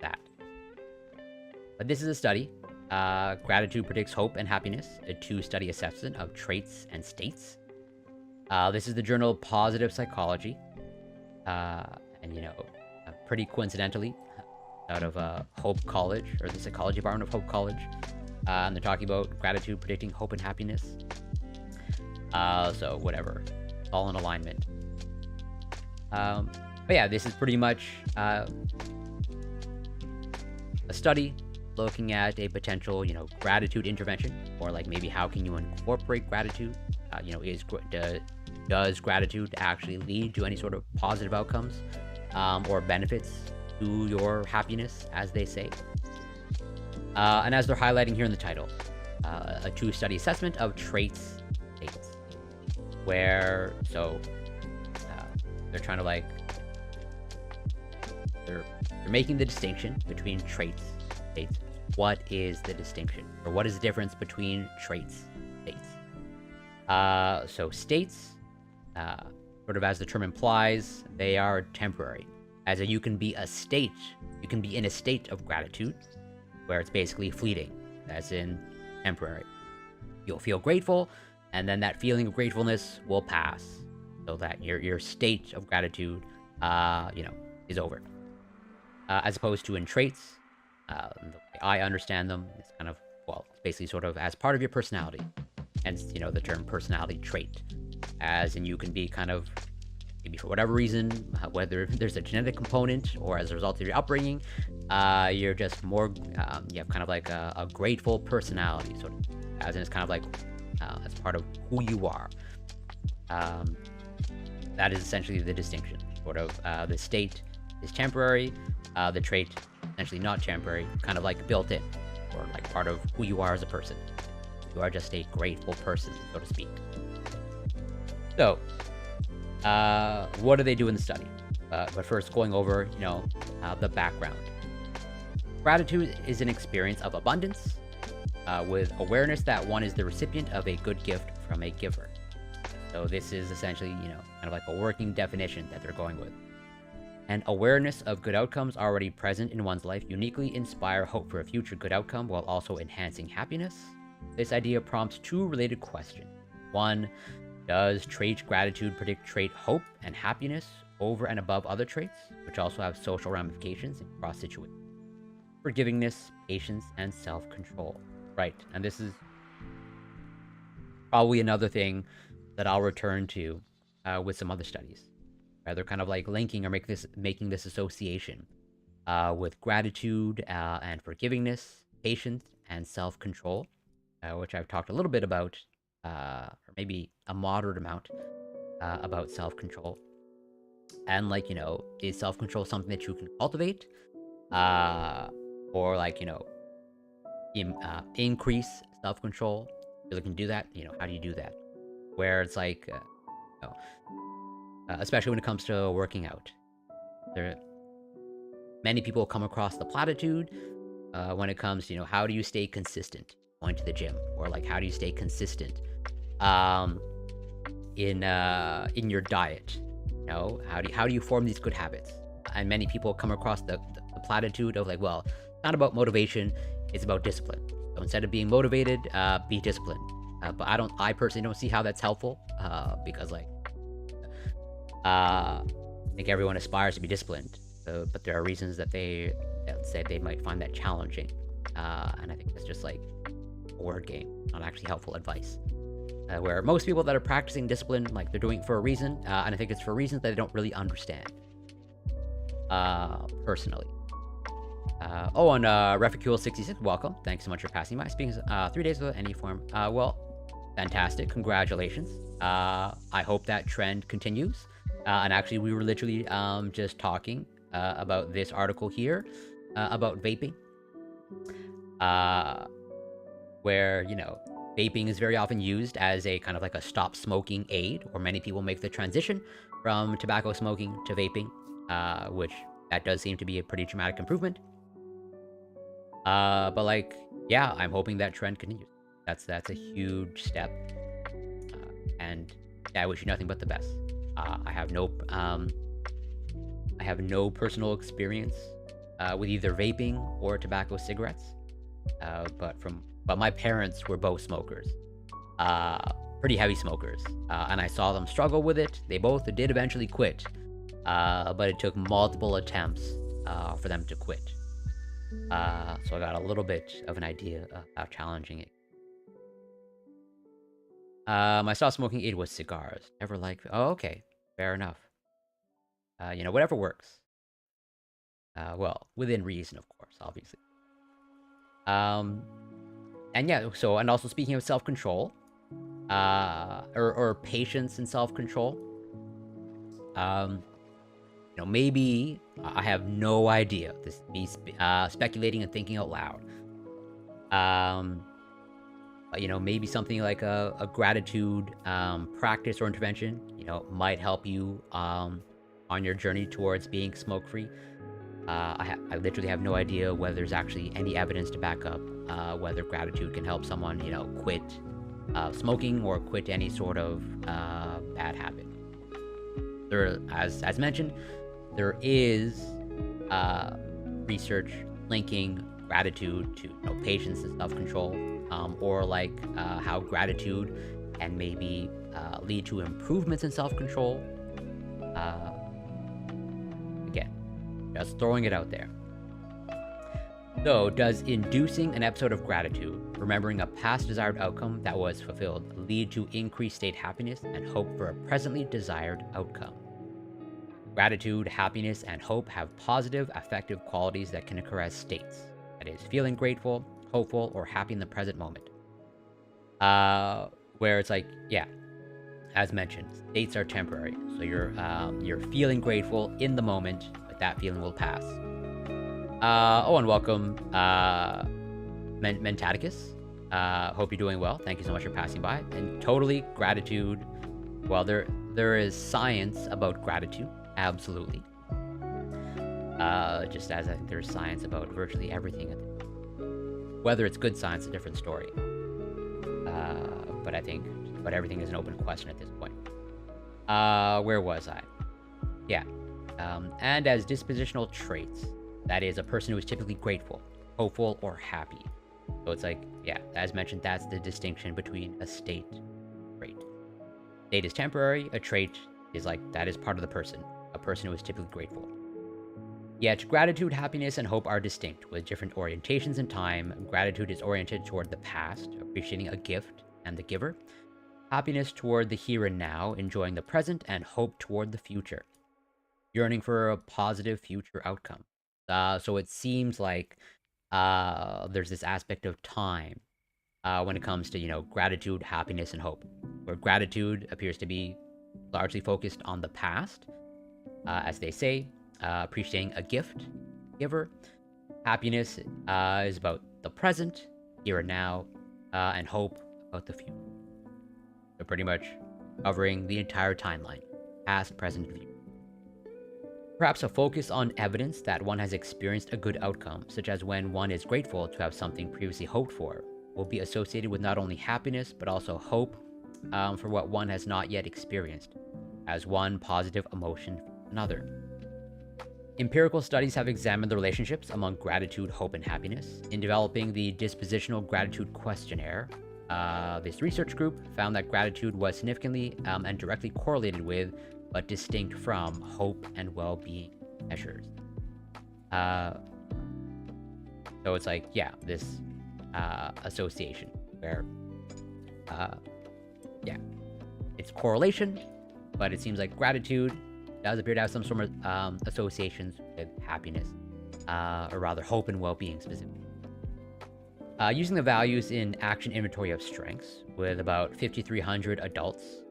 That. But this is a study. Gratitude predicts hope and happiness, a 2-study assessment of traits and states. This is the journal Positive Psychology. And, you know, pretty coincidentally, out of Hope College, or the psychology department of Hope College. And they're talking about gratitude predicting hope and happiness. So whatever, all in alignment. But yeah, this is pretty much a study looking at a potential, you know, gratitude intervention, or like maybe how can you incorporate gratitude? You know, does gratitude actually lead to any sort of positive outcomes, or benefits to your happiness, as they say. And as they're highlighting here in the title, a 2-study assessment of traits, states, where, so, they're trying to, like, they're making the distinction between traits, states. What is the distinction, or what is the difference between traits, states? So states, sort of as the term implies, they are temporary. As you can be in a state of gratitude, where it's basically fleeting, as in temporary. You'll feel grateful, and then that feeling of gratefulness will pass, so that your state of gratitude, is over. As opposed to in traits, the way I understand them, it's kind of, it's basically sort of as part of your personality. Hence, the term personality trait. As in, you can be kind of, maybe for whatever reason, whether there's a genetic component or as a result of your upbringing, you're just more, you have kind of like a grateful personality, sort of, as in it's kind of like, as part of who you are. That is essentially the distinction. Sort of, the state is temporary, the trait essentially not temporary, kind of like built in, or like part of who you are as a person. You are just a grateful person, so to speak. So, what do they do in the study? But first, going over, the background. Gratitude is an experience of abundance, with awareness that one is the recipient of a good gift from a giver. So this is essentially, kind of like a working definition that they're going with. And awareness of good outcomes already present in one's life uniquely inspire hope for a future good outcome while also enhancing happiness. This idea prompts two related questions. One, does trait gratitude predict trait hope and happiness over and above other traits, which also have social ramifications in cross situations? Forgivingness, patience, and self-control. Right, and this is probably another thing that I'll return to with some other studies. They're kind of like linking or making this association with gratitude and forgivingness, patience, and self-control, which I've talked a little bit about, or maybe a moderate amount about self-control. And like, is self-control something that you can cultivate, or like, increase self-control? If you can do that, how do you do that? Where it's like, especially when it comes to working out. Many people come across the platitude when it comes to, how do you stay consistent going to the gym? Or like, how do you stay consistent in your diet? How do you form these good habits? And many people come across the platitude of like, well, it's not about motivation, it's about discipline. So instead of being motivated, be disciplined. But I personally don't see how that's helpful, because like, I think everyone aspires to be disciplined, but there are reasons that they say they might find that challenging, and I think it's just like a word game, not actually helpful advice. Where most people that are practicing discipline, like they're doing it for a reason, and I think it's for reasons that they don't really understand. Personally. And Refacule66, welcome. Thanks so much for passing by. Speaking 3 days without any form. Well, fantastic. Congratulations. I hope that trend continues. And actually, we were literally just talking about this article here about vaping. Where, vaping is very often used as a kind of like a stop smoking aid, or many people make the transition from tobacco smoking to vaping, which that does seem to be a pretty dramatic improvement. But like, yeah, I'm hoping that trend continues. That's a huge step, and I wish you nothing but the best. I have no personal experience with either vaping or tobacco cigarettes, but my parents were both smokers, pretty heavy smokers, and I saw them struggle with it. They both did eventually quit, but it took multiple attempts for them to quit. So I got a little bit of an idea of how challenging it. My stop smoking aid was cigars. Never liked. Oh, okay, fair enough. Whatever works. Well, within reason, of course, obviously. And yeah, and also speaking of self-control, or patience and self-control, maybe I have no idea. This me speculating and thinking out loud. But, maybe something like a gratitude practice or intervention, might help you on your journey towards being smoke-free. I literally have no idea whether there's actually any evidence to back up whether gratitude can help someone, quit smoking or quit any sort of bad habit. There, as mentioned, there is research linking gratitude to patience and self-control, or like how gratitude can maybe lead to improvements in self-control. Again, just throwing it out there. So, does inducing an episode of gratitude, remembering a past desired outcome that was fulfilled, lead to increased state happiness and hope for a presently desired outcome? Gratitude, happiness, and hope have positive affective qualities that can occur as states. That is, feeling grateful, hopeful, or happy in the present moment. Where it's like, yeah, as mentioned, states are temporary. So you're feeling grateful in the moment, but that feeling will pass. And welcome, Mentaticus. Hope you're doing well. Thank you so much for passing by. And totally, gratitude. Well, there is science about gratitude, absolutely. Just as I think there's science about virtually everything. Whether it's good science, a different story. But I think, everything is an open question at this point. Where was I? Yeah. And as dispositional traits, that is a person who is typically grateful, hopeful, or happy. So it's like, yeah, as mentioned, that's the distinction between a state trait. State is temporary, a trait is like, that is part of the person, a person who is typically grateful. Yet, gratitude, happiness, and hope are distinct, with different orientations in time. Gratitude is oriented toward the past, appreciating a gift and the giver. Happiness toward the here and now, enjoying the present, and hope toward the future, yearning for a positive future outcome. So it seems like there's this aspect of time when it comes to, gratitude, happiness, and hope, where gratitude appears to be largely focused on the past, as they say, appreciating a gift, giver. Happiness is about the present, here and now, and hope about the future. So pretty much covering the entire timeline, past, present, future. Perhaps a focus on evidence that one has experienced a good outcome, such as when one is grateful to have something previously hoped for, will be associated with not only happiness, but also hope for what one has not yet experienced, as one positive emotion for another. Empirical studies have examined the relationships among gratitude, hope, and happiness. In developing the Dispositional Gratitude Questionnaire, this research group found that gratitude was significantly and directly correlated with, but distinct from, hope and well-being measures. So it's like, yeah, this association where, yeah, it's correlation, but it seems like gratitude does appear to have some sort of associations with happiness, or rather hope and well-being specifically. Using the values in Action Inventory of Strengths with about 5,300 adults,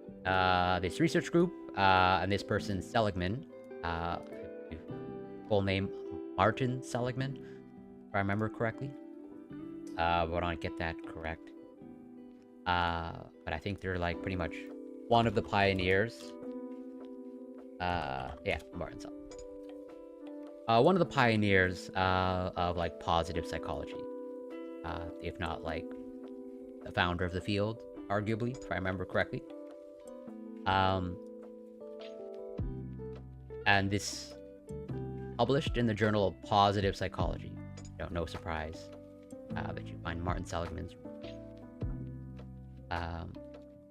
this research group, and this person, Seligman, full name, Martin Seligman, if I remember correctly. But I get that correct. But I think they're like pretty much one of the pioneers. Yeah, Martin Seligman. One of the pioneers of like positive psychology. If not like the founder of the field, arguably, if I remember correctly. And this published in the Journal of Positive Psychology. No surprise that you find Martin Seligman's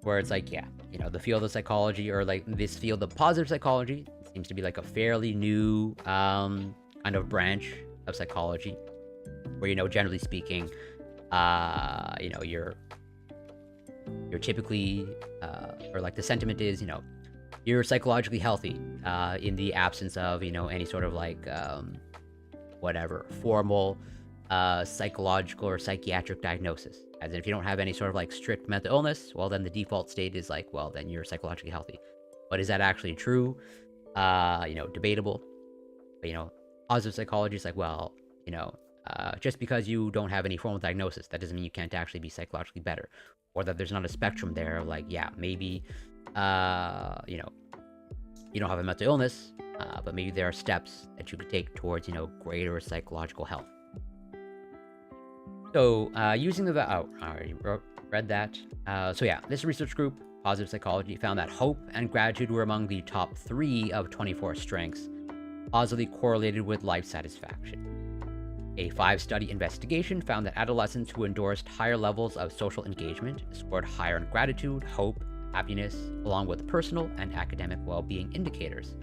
where it's like, yeah, the field of psychology, or like this field of positive psychology, seems to be like a fairly new kind of branch of psychology, where generally speaking, you're typically or like the sentiment is, you're psychologically healthy in the absence of any sort of like whatever formal psychological or psychiatric diagnosis. As in, if you don't have any sort of like strict mental illness, well, then the default state is like, well, then you're psychologically healthy. But is that actually true? Debatable. But, positive psychology is like, well, just because you don't have any formal diagnosis, that doesn't mean you can't actually be psychologically better, or that there's not a spectrum there of like, yeah, maybe, you don't have a mental illness, but maybe there are steps that you could take towards, greater psychological health. So, using the, I already read that. So yeah, this research group Positive Psychology found that hope and gratitude were among the top 3 of 24 strengths, positively correlated with life satisfaction. A 5-study investigation found that adolescents who endorsed higher levels of social engagement scored higher in gratitude, hope, happiness, along with personal and academic well-being indicators.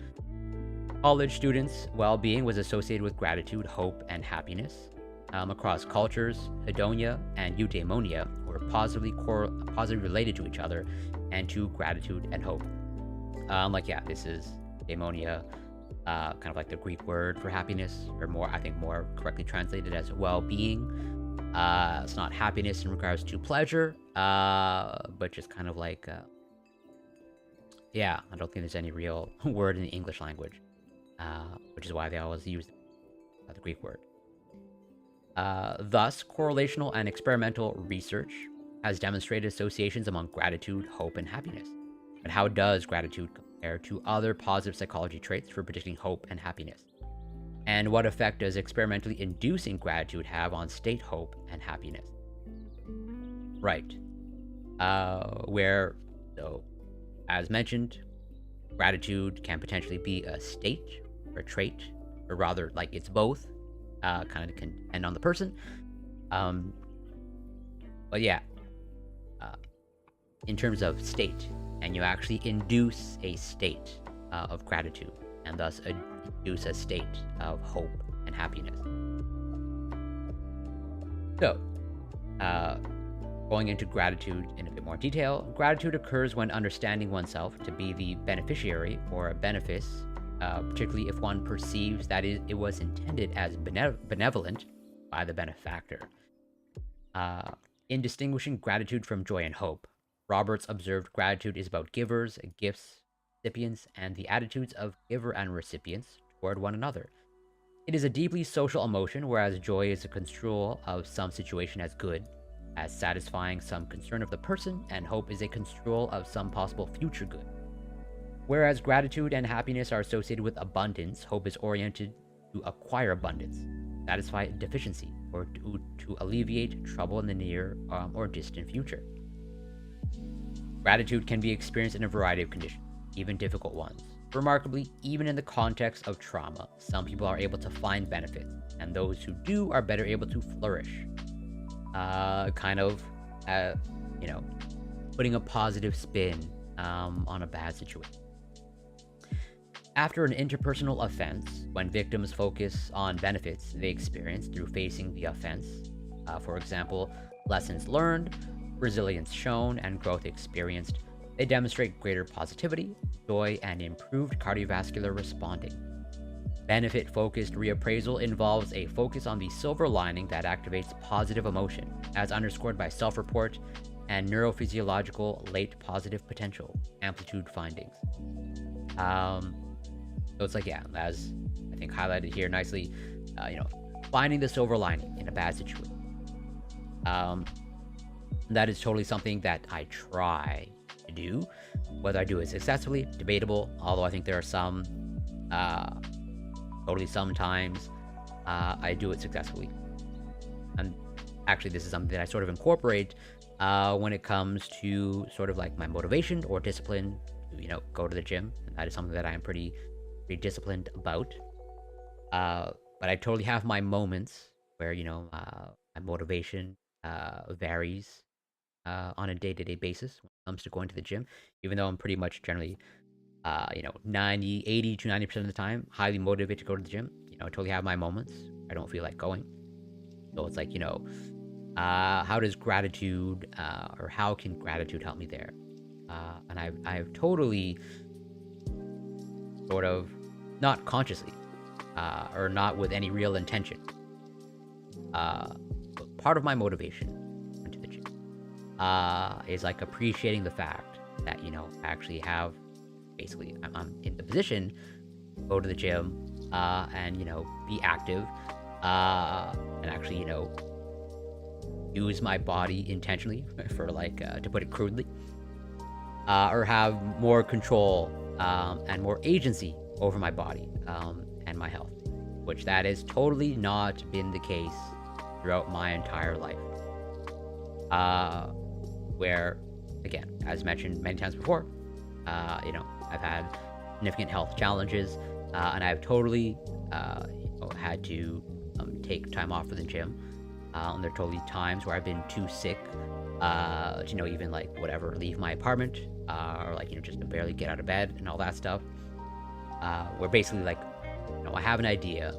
College students' well-being was associated with gratitude, hope, and happiness. Across cultures, hedonia and eudaimonia were positively related to each other and to gratitude and hope. This is eudaimonia, kind of like the Greek word for happiness, or more correctly translated as well-being. It's not happiness in regards to pleasure, but just kind of like, I don't think there's any real word in the English language, which is why they always use the Greek word. Thus, correlational and experimental research has demonstrated associations among gratitude, hope, and happiness. But how does gratitude compare to other positive psychology traits for predicting hope and happiness? And what effect does experimentally inducing gratitude have on state hope and happiness? Right. As mentioned, gratitude can potentially be a state or a trait, or rather, like, it's both. Kind of can depend on the person. In terms of state, and you actually induce a state of gratitude, and thus induce a state of hope and happiness. So, going into gratitude in a bit more detail, gratitude occurs when understanding oneself to be the beneficiary or a benefice, particularly if one perceives that it was intended as benevolent by the benefactor. In distinguishing gratitude from joy and hope, Roberts observed gratitude is about givers, gifts, recipients, and the attitudes of giver and recipients toward one another. It is a deeply social emotion, whereas joy is a construal of some situation as good, as satisfying some concern of the person, and hope is a construal of some possible future good. Whereas gratitude and happiness are associated with abundance, hope is oriented to acquire abundance, satisfy deficiency, or to alleviate trouble in the near or distant future. Gratitude can be experienced in a variety of conditions, even difficult ones. Remarkably, even in the context of trauma, some people are able to find benefits, and those who do are better able to flourish. Putting a positive spin on a bad situation. After an interpersonal offense, when victims focus on benefits they experience through facing the offense, for example, lessons learned, resilience shown, and growth experienced, they demonstrate greater positivity, joy, and improved cardiovascular responding. Benefit-focused reappraisal involves a focus on the silver lining that activates positive emotion, as underscored by self-report and neurophysiological late positive potential amplitude findings. So it's as I think highlighted here nicely, finding the silver lining in a bad situation. That is totally something that I try to do. Whether I do it successfully, debatable, although I think there are some, sometimes I do it successfully. And actually, this is something that I sort of incorporate when it comes to sort of like my motivation or discipline to, go to the gym. And that is something that I am pretty disciplined about. But I totally have my moments where, my motivation varies on a day-to-day basis when it comes to going to the gym, even though I'm pretty much generally 80 to 90% of the time highly motivated to go to the gym. I totally have my moments I don't feel like going. So it's how does gratitude or how can gratitude help me there? And I've totally sort of, not consciously or not with any real intention, but part of my motivation into the gym is appreciating the fact that I actually have, basically I'm in the position to go to the gym and be active and actually use my body intentionally for to put it crudely, or have more control and more agency over my body and my health, which that has totally not been the case throughout my entire life, where again, as mentioned many times before, I've had significant health challenges, and I've totally had to take time off for the gym. And there are totally times where I've been too sick to, even like whatever, leave my apartment, or like, just to barely get out of bed and all that stuff. Where basically like, I have an idea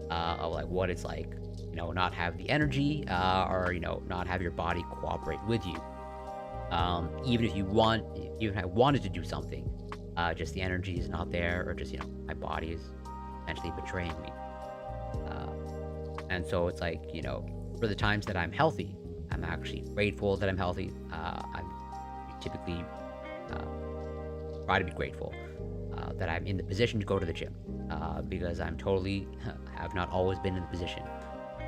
of like what it's like, not have the energy, or, not have your body cooperate with you. Even if I wanted to do something, just the energy is not there, or just, my body is essentially betraying me. And so it's like, for the times that I'm healthy, I'm actually grateful that I'm healthy. I'm typically try to be grateful that I'm in the position to go to the gym, because I'm totally have not always been in the position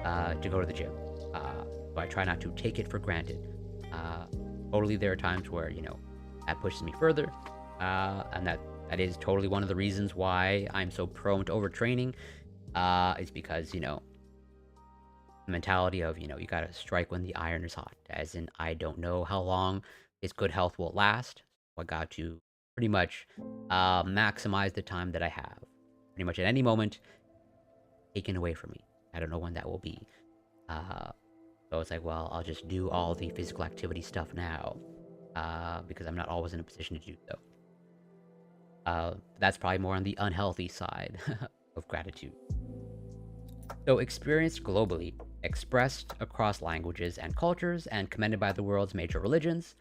to go to the gym. So I try not to take it for granted. Totally, there are times where that pushes me further, and that is totally one of the reasons why I'm so prone to overtraining. Is because the mentality of you gotta strike when the iron is hot, as in I don't know how long this good health will last. So I got to pretty much maximize the time that I have. Pretty much at any moment taken away from me. I don't know when that will be. So it's like, well, I'll just do all the physical activity stuff now, because I'm not always in a position to do so. That's probably more on the unhealthy side of gratitude. So experienced globally, expressed across languages and cultures, and commended by the world's major religions,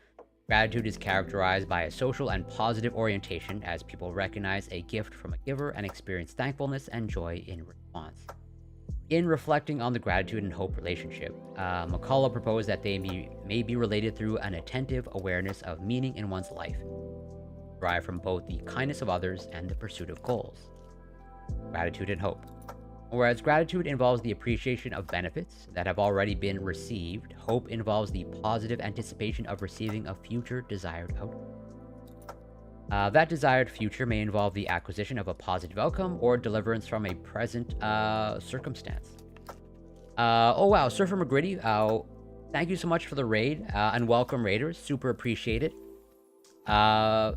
gratitude is characterized by a social and positive orientation as people recognize a gift from a giver and experience thankfulness and joy in response. In reflecting on the gratitude and hope relationship, McCullough proposed that they may be related through an attentive awareness of meaning in one's life, derived from both the kindness of others and the pursuit of goals. Gratitude and hope. Whereas gratitude involves the appreciation of benefits that have already been received, hope involves the positive anticipation of receiving a future desired outcome. That desired future may involve the acquisition of a positive outcome or deliverance from a present circumstance. Oh wow, Surfer McGritty, thank you so much for the raid, and welcome raiders, super appreciate it. Yeah,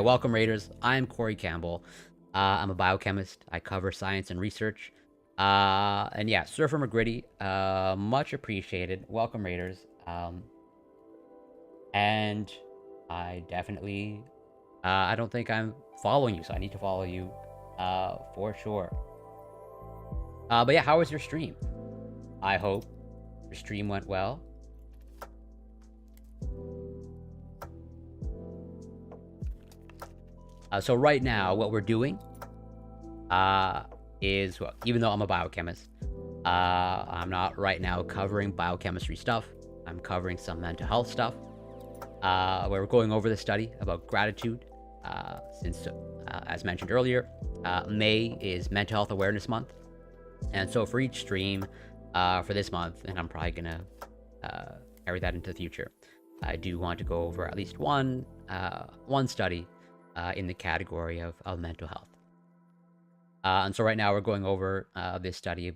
welcome raiders. I'm Corey Campbell. I'm a biochemist. I cover science and research. And yeah, Surfer McGritty, much appreciated. Welcome raiders. And I definitely, I don't think I'm following you, so I need to follow you, for sure. But yeah, how was your stream? I hope your stream went well. So right now, what we're doing, is, well, even though I'm a biochemist, I'm not right now covering biochemistry stuff. I'm covering some mental health stuff, where we're going over the study about gratitude, since, as mentioned earlier, May is Mental Health Awareness Month. And so for each stream, for this month, and I'm probably gonna carry that into the future, I do want to go over at least one study in the category of mental health. And so right now we're going over this study,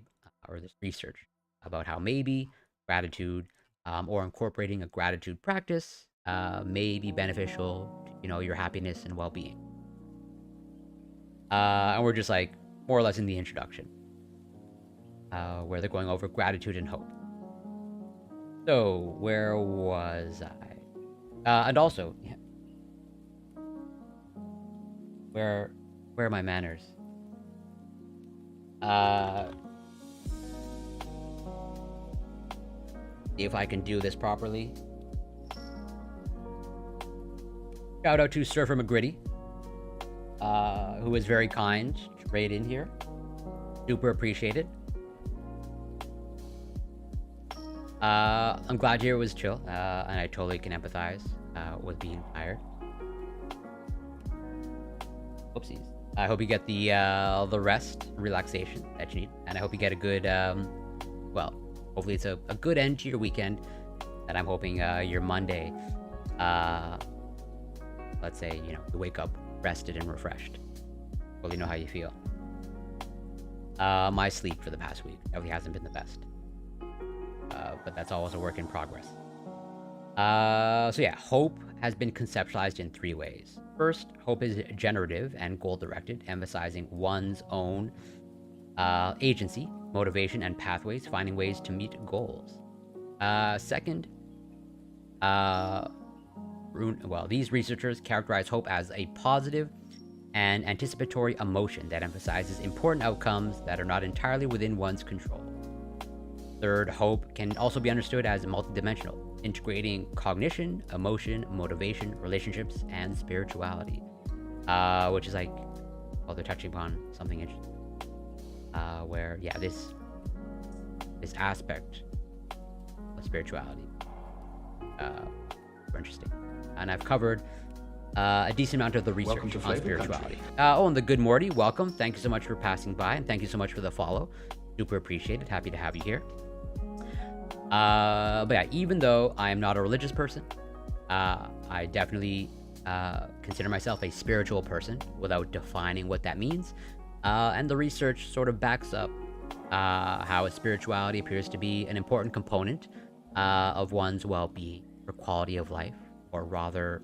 or this research, about how maybe gratitude, or incorporating a gratitude practice, may be beneficial to, your happiness and well-being. And we're just like more or less in the introduction, where they're going over gratitude and hope. So where was I? And also, yeah, where are my manners? See if I can do this properly. Shout out to Surfer McGritty, who was very kind to raid in here. Super appreciated. I'm glad your was chill, and I totally can empathize with being tired. Oopsies. I hope you get the rest and relaxation that you need, and I hope you get a good, well, hopefully it's a good end to your weekend, and I'm hoping your Monday, let's say, you wake up rested and refreshed. Well, you know how you feel. My sleep for the past week definitely hasn't been the best, but that's always a work in progress. So yeah, hope has been conceptualized in 3 ways. First, hope is generative and goal-directed, emphasizing one's own agency, motivation, and pathways, finding ways to meet goals. Second, these researchers characterize hope as a positive and anticipatory emotion that emphasizes important outcomes that are not entirely within one's control. Third, hope can also be understood as multidimensional, integrating cognition, emotion, motivation, relationships, and spirituality. Which is like, well, they're touching upon something interesting. Where, yeah, this aspect of spirituality, super interesting. And I've covered a decent amount of the research on spirituality. And the Good Morty, welcome. Thank you so much for passing by, and thank you so much for the follow. Super appreciated. Happy to have you here. But yeah, even though I am not a religious person, I definitely consider myself a spiritual person without defining what that means. And the research sort of backs up how spirituality appears to be an important component of one's well-being or quality of life, or rather,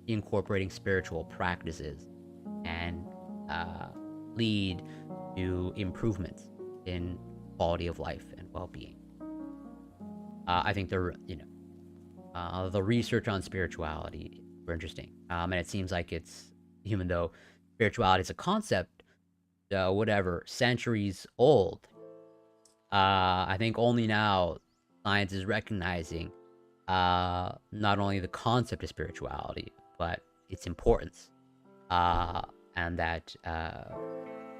incorporating spiritual practices and lead to improvements in quality of life and well-being. I think the research on spirituality is super interesting, and it seems like it's, even though spirituality is a concept, centuries old, I think only now science is recognizing not only the concept of spirituality, but its importance. And that,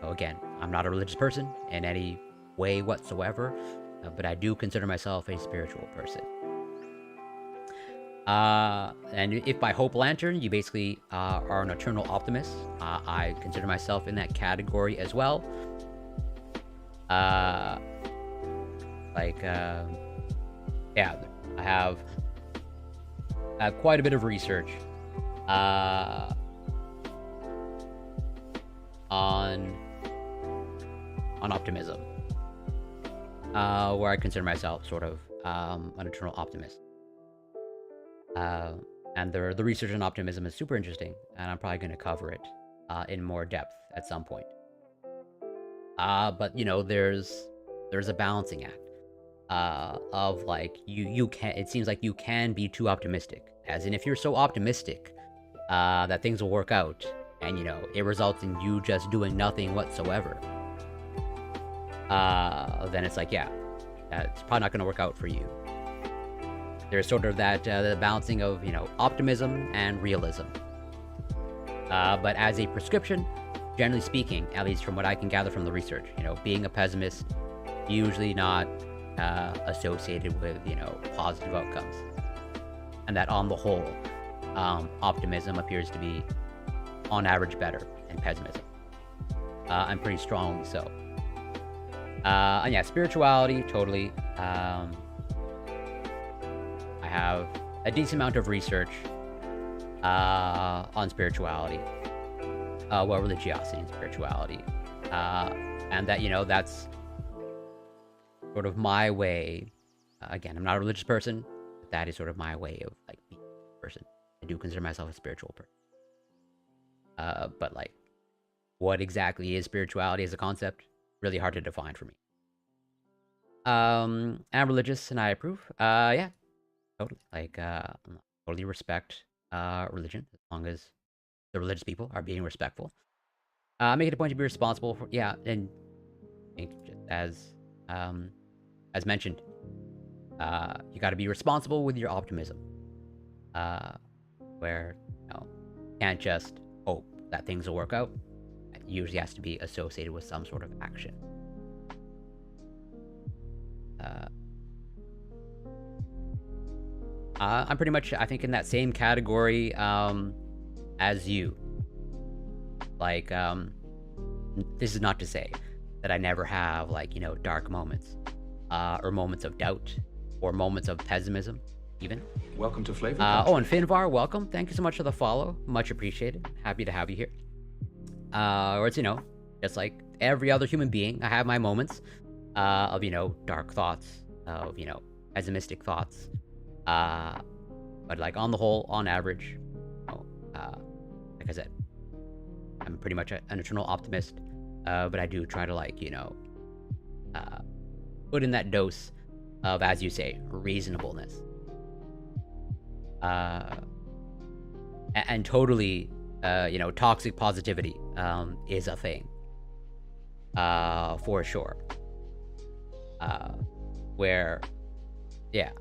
again, I'm not a religious person in any way whatsoever, but I do consider myself a spiritual person. And if by Hope Lantern, you basically are an eternal optimist, I consider myself in that category as well. Yeah, I have quite a bit of research on optimism, where I consider myself sort of an eternal optimist. And the research on optimism is super interesting, and I'm probably going to cover it in more depth at some point. But there's a balancing act of like you can. It seems like you can be too optimistic, as in if you're so optimistic that things will work out, and it results in you just doing nothing whatsoever. Then it's like, yeah, it's probably not going to work out for you. There's sort of that the balancing of optimism and realism. But as a prescription, generally speaking, at least from what I can gather from the research, being a pessimist usually not associated with positive outcomes, and that on the whole, optimism appears to be on average better than pessimism, and pretty strongly so. And yeah, spirituality, totally. I have a decent amount of research on spirituality, religiosity and spirituality, and that that's sort of my way. Again, I'm not a religious person, but that is sort of my way of like being a person. I do consider myself a spiritual person. But like, what exactly is spirituality as a concept? Really hard to define for me. I'm religious and I approve. Yeah, totally. Like, totally respect religion as long as the religious people are being respectful. Make it a point to be responsible for, yeah, and as mentioned, you got to be responsible with your optimism. Where you can't just hope that things will work out. It usually has to be associated with some sort of action. I'm pretty much, I think, in that same category as you. Like, this is not to say that I never have, like, dark moments, or moments of doubt, or moments of pessimism, even. Welcome to Flavor. And Finvar, welcome. Thank you so much for the follow. Much appreciated. Happy to have you here. Or it's, just like every other human being, I have my moments of, dark thoughts, of, pessimistic thoughts, Uh, but like on the whole, on average, like I said, I'm pretty much an eternal optimist. But I do try to put in that dose of, as you say, reasonableness. And totally, toxic positivity is a thing, for sure. Where, yeah,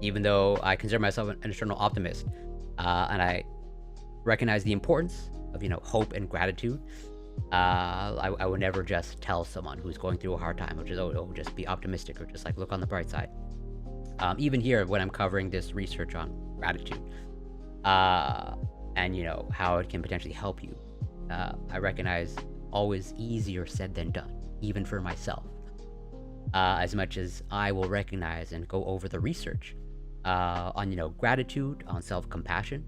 even though I consider myself an eternal optimist, and I recognize the importance of, hope and gratitude, I would never just tell someone who's going through a hard time, which is, just be optimistic, or just like look on the bright side. Even here, when I'm covering this research on gratitude, and how it can potentially help you, I recognize always easier said than done, even for myself. As much as I will recognize and go over the research on gratitude, on self-compassion,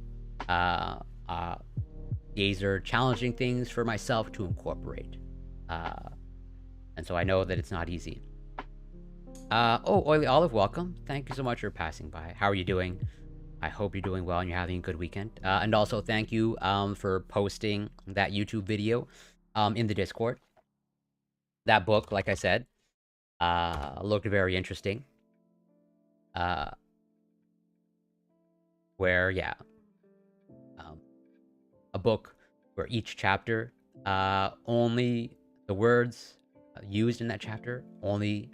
these are challenging things for myself to incorporate, and so I know that it's not easy. Oily Olive, welcome. Thank you so much for passing by. How are you doing? I hope you're doing well and you're having a good weekend. And also thank you for posting that YouTube video in the Discord. That book, like I said, looked very interesting. Where, yeah, a book where each chapter, only the words used in that chapter, only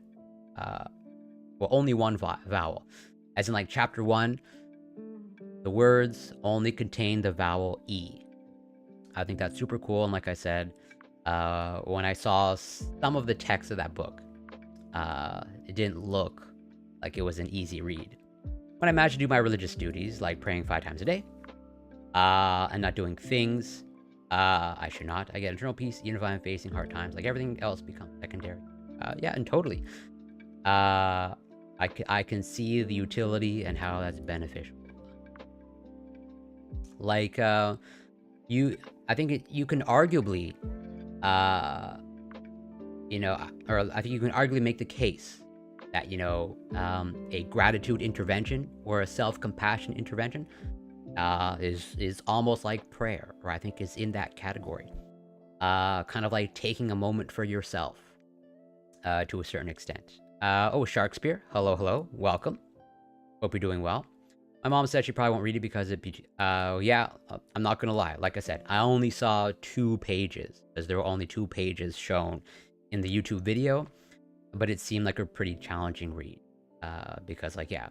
one vowel. As in, like, chapter 1, the words only contain the vowel E. I think that's super cool, and like I said, when I saw some of the text of that book, it didn't look like it was an easy read. When I managed to do my religious duties, like praying 5 times a day, and not doing things I should not, I get internal peace, even if I'm facing hard times. Like, everything else becomes secondary. Yeah, and totally. I can see the utility and how that's beneficial. Like, I think you can arguably, or I think you can arguably make the case that, a gratitude intervention or a self-compassion intervention is almost like prayer, or I think is in that category. Kind of like taking a moment for yourself, to a certain extent. Sharkspear, hello, welcome. Hope you're doing well. My mom said she probably won't read it because yeah, I'm not gonna lie. Like I said, I only saw 2 pages, as there were only 2 pages shown in the YouTube video, but it seemed like a pretty challenging read, because, like, yeah,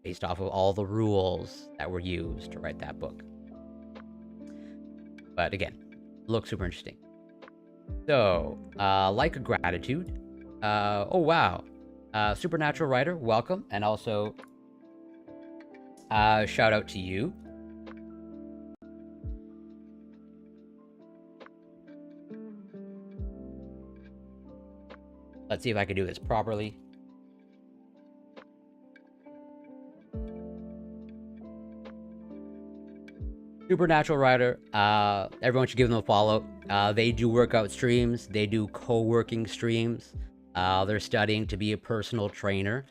based off of all the rules that were used to write that book. But again, looks super interesting. So, like a gratitude. Oh wow, Supernatural Writer, welcome, and also shout out to you. Let's see if I can do this properly. Supernatural Writer, everyone should give them a follow. They do workout streams, they do co-working streams. They're studying to be a personal trainer,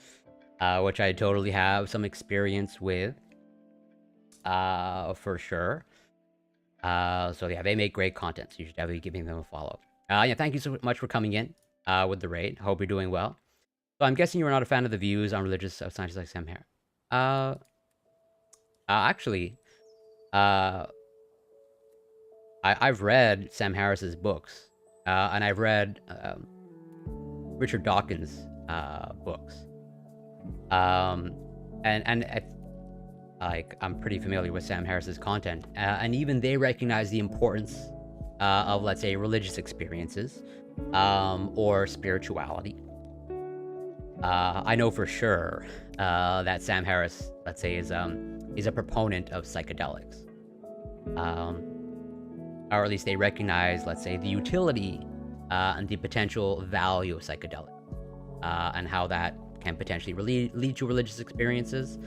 which I totally have some experience with, for sure. So yeah, they make great content, so you should definitely give them a follow. Yeah, thank you so much for coming in with the raid. Hope you're doing well. So I'm guessing you're not a fan of the views on religious scientists like Sam Harris. Actually, I've read Sam Harris's books, and I've read Richard Dawkins' books, and I'm pretty familiar with Sam Harris's content, and even they recognize the importance of, let's say, religious experiences, or spirituality. I know for sure that Sam Harris, let's say, is a proponent of psychedelics, or at least they recognize, let's say, the utility and the potential value of psychedelics, and how that can potentially lead to religious experiences.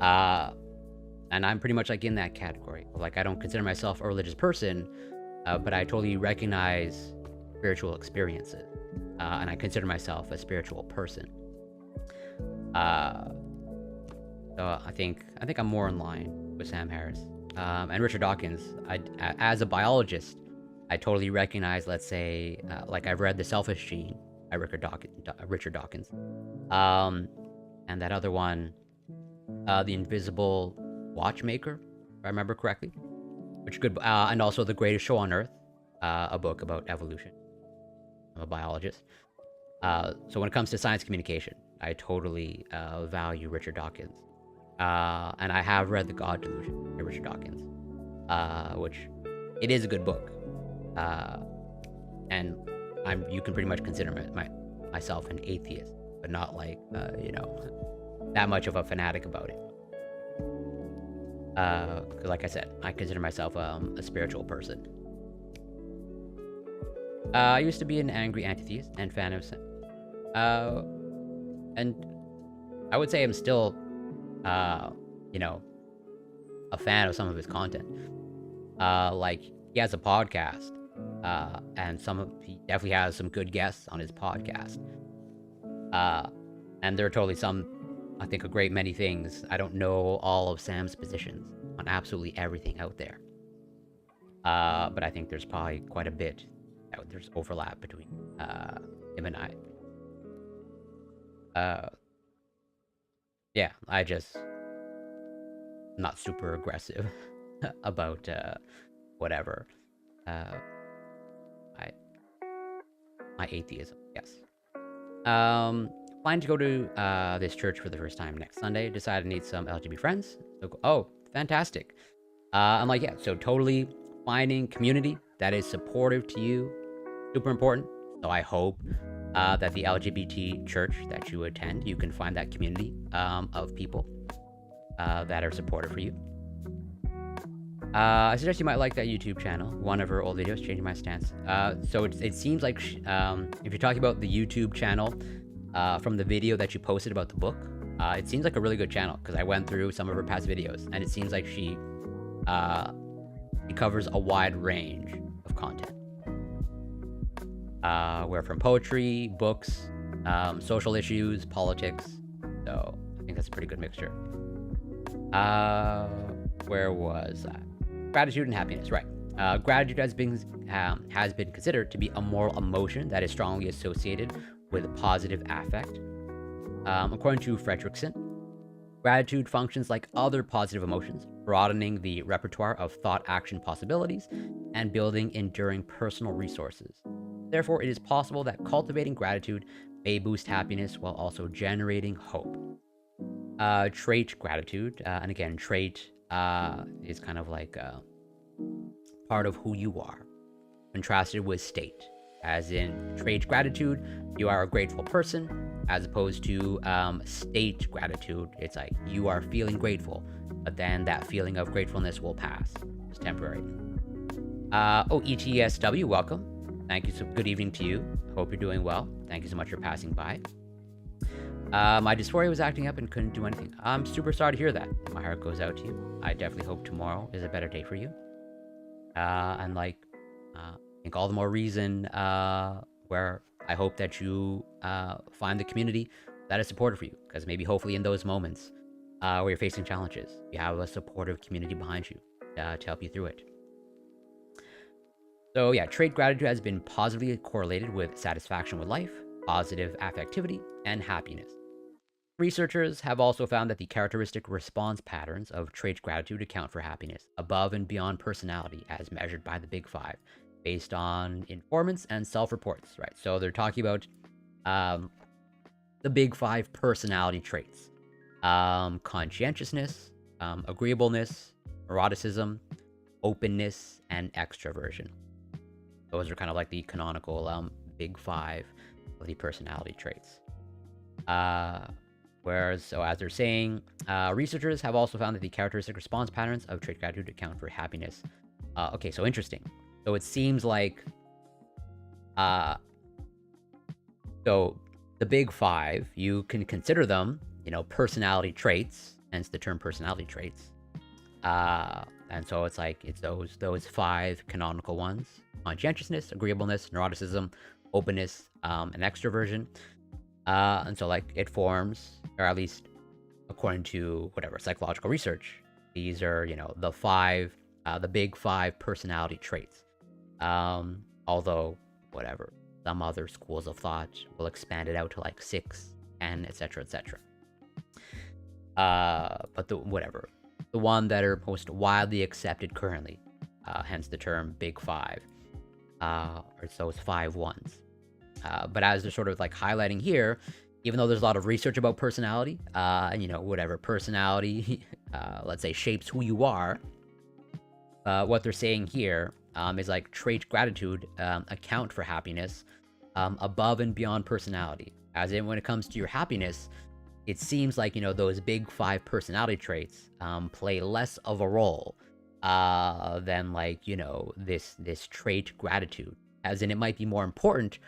And I'm pretty much like in that category. Like, I don't consider myself a religious person, but I totally recognize spiritual experiences, and I consider myself a spiritual person. Uh, so I think I'm more in line with Sam Harris. And Richard Dawkins. As a biologist, I totally recognize. Let's say, like I've read *The Selfish Gene* by Richard Dawkins. And that other one, *The Invisible Watchmaker*, if I remember correctly, which good. And also *The Greatest Show on Earth*, a book about evolution. I'm a biologist. So when it comes to science communication, I totally value Richard Dawkins. And I have read *The God Delusion* by Richard Dawkins, which it is a good book. And you can pretty much consider myself an atheist, but not like, that much of a fanatic about it. 'Cause like I said, I consider myself a spiritual person. I used to be an angry anti-theist and fan of and I would say I'm still, a fan of some of his content. Like he has a podcast, and he definitely has some good guests on his podcast. And there are totally I think a great many things. I don't know all of Sam's positions on absolutely everything out there. But I think there's probably quite a bit. There's overlap between him and I. Yeah, I'm not super aggressive about whatever. My atheism, yes. Planning to go to this church for the first time next Sunday. Decided to need some LGBT friends. So, fantastic. I'm like, yeah, so totally finding community that is supportive to you. Super important. So I hope that the LGBT church that you attend, you can find that community of people that are supportive for you. I suggest you might like that YouTube channel. One of her old videos, Changing My Stance. So it seems like if you're talking about the YouTube channel from the video that you posted about the book, it seems like a really good channel because I went through some of her past videos and it seems like she covers a wide range of content. Where from poetry, books, social issues, politics. So I think that's a pretty good mixture. Where was that? Gratitude and happiness, right? Gratitude has been considered to be a moral emotion that is strongly associated with positive affect. According to Fredrickson, gratitude functions like other positive emotions, broadening the repertoire of thought-action possibilities and building enduring personal resources. Therefore, it is possible that cultivating gratitude may boost happiness while also generating hope. Trait gratitude, and again, trait is kind of like part of who you are, contrasted with state. As in, trait gratitude, you are a grateful person, as opposed to state gratitude. It's like you are feeling grateful, but then that feeling of gratefulness will pass. It's temporary. ETSW, welcome. Thank you. So good evening to you. Hope you're doing well. Thank you so much for passing by. My dysphoria was acting up and couldn't do anything. I'm super sorry to hear that. My heart goes out to you. I definitely hope tomorrow is a better day for you. And I think all the more reason where I hope that you find the community that is supportive for you. Because maybe hopefully in those moments where you're facing challenges, you have a supportive community behind you to help you through it. So yeah, trait gratitude has been positively correlated with satisfaction with life, positive affectivity, and happiness. Researchers have also found that the characteristic response patterns of trait gratitude account for happiness above and beyond personality as measured by the Big Five, based on informants and self-reports, right? So they're talking about the Big Five personality traits. Conscientiousness, agreeableness, neuroticism, openness, and extroversion. Those are kind of like the canonical Big Five of the personality traits. So as they're saying, researchers have also found that the characteristic response patterns of trait gratitude account for happiness. Okay, so interesting. So it seems like, so the Big Five, you can consider them, personality traits, hence the term personality traits. And so it's like, it's those five canonical ones: conscientiousness, agreeableness, neuroticism, openness, and extroversion. And so like it forms, or at least according to whatever psychological research, these are, the big five personality traits. Although, whatever, some other schools of thought will expand it out to like 6, 10, etc., etc. But the one that are most widely accepted currently, hence the term Big Five, are those 5 ones. But as they're sort of like highlighting here, even though there's a lot of research about personality, whatever personality, let's say, shapes who you are, what they're saying here is like trait gratitude account for happiness above and beyond personality. As in, when it comes to your happiness, it seems like, those big 5 personality traits play less of a role than like, this trait gratitude. As in, it might be more important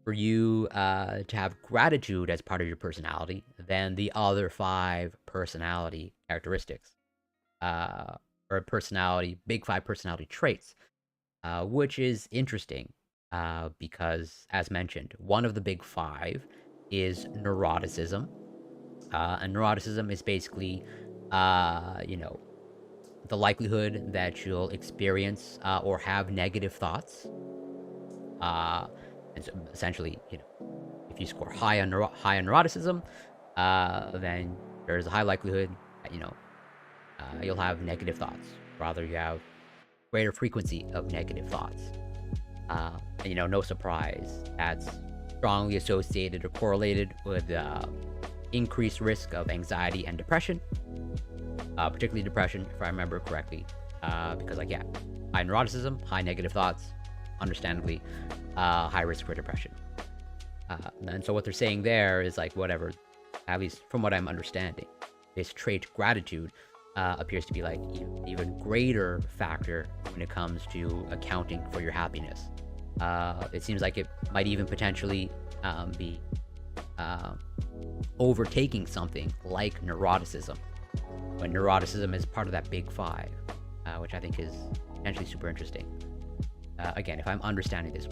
for you to have gratitude as part of your personality than the other 5 personality characteristics, or big 5 personality traits, which is interesting because, as mentioned, one of the big 5 is neuroticism. And neuroticism is basically, the likelihood that you'll experience or have negative thoughts. And so essentially, if you score high on neuroticism, then there's a high likelihood that, you'll have negative thoughts. Rather, you have greater frequency of negative thoughts. And, no surprise, that's strongly associated or correlated with increased risk of anxiety and depression, particularly depression, if I remember correctly, because, high neuroticism, high negative thoughts, understandably, high risk for depression. And so what they're saying there is like, whatever, at least from what I'm understanding, this trait gratitude appears to be like even greater factor when it comes to accounting for your happiness. It seems like it might even potentially be overtaking something like neuroticism, when neuroticism is part of that big 5, which I think is potentially super interesting. Again, if I'm understanding this.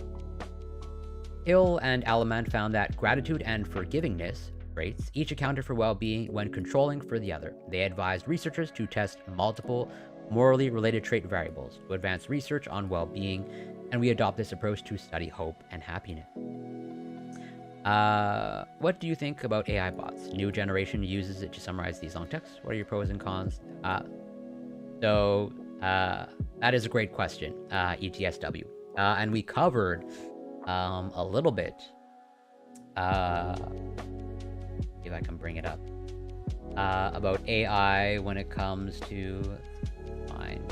Hill and Alamand found that gratitude and forgivingness traits each accounted for well-being when controlling for the other. They advised researchers to test multiple morally related trait variables to advance research on well-being, and we adopt this approach to study hope and happiness. What do you think about AI bots? New generation uses it to summarize these long texts. What are your pros and cons? That is a great question, ETSW. And we covered a little bit, if I can bring it up, about AI when it comes to fine.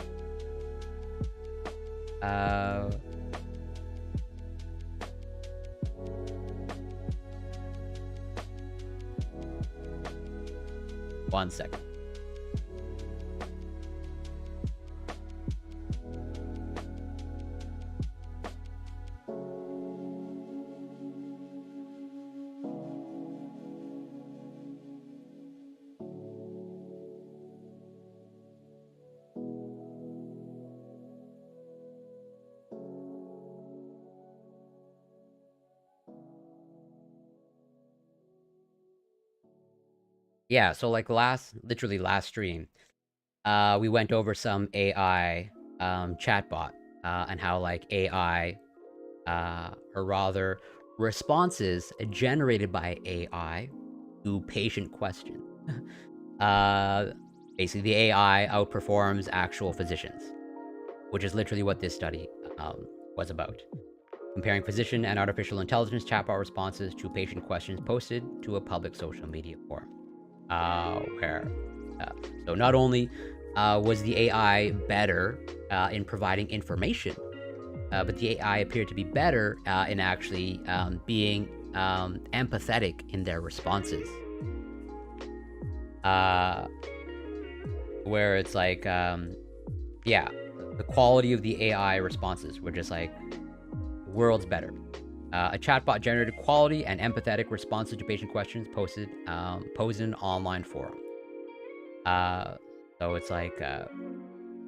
One second. Yeah, so like literally last stream, we went over some AI chatbot and how like AI, or rather responses generated by AI to patient questions. Basically, the AI outperforms actual physicians, which is literally what this study was about. Comparing physician and artificial intelligence chatbot responses to patient questions posted to a public social media forum. So not only was the AI better in providing information, but the AI appeared to be better in actually being empathetic in their responses. Where it's like, the quality of the AI responses were just like worlds better. A chatbot generated quality and empathetic responses to patient questions posted in an online forum. So it's like the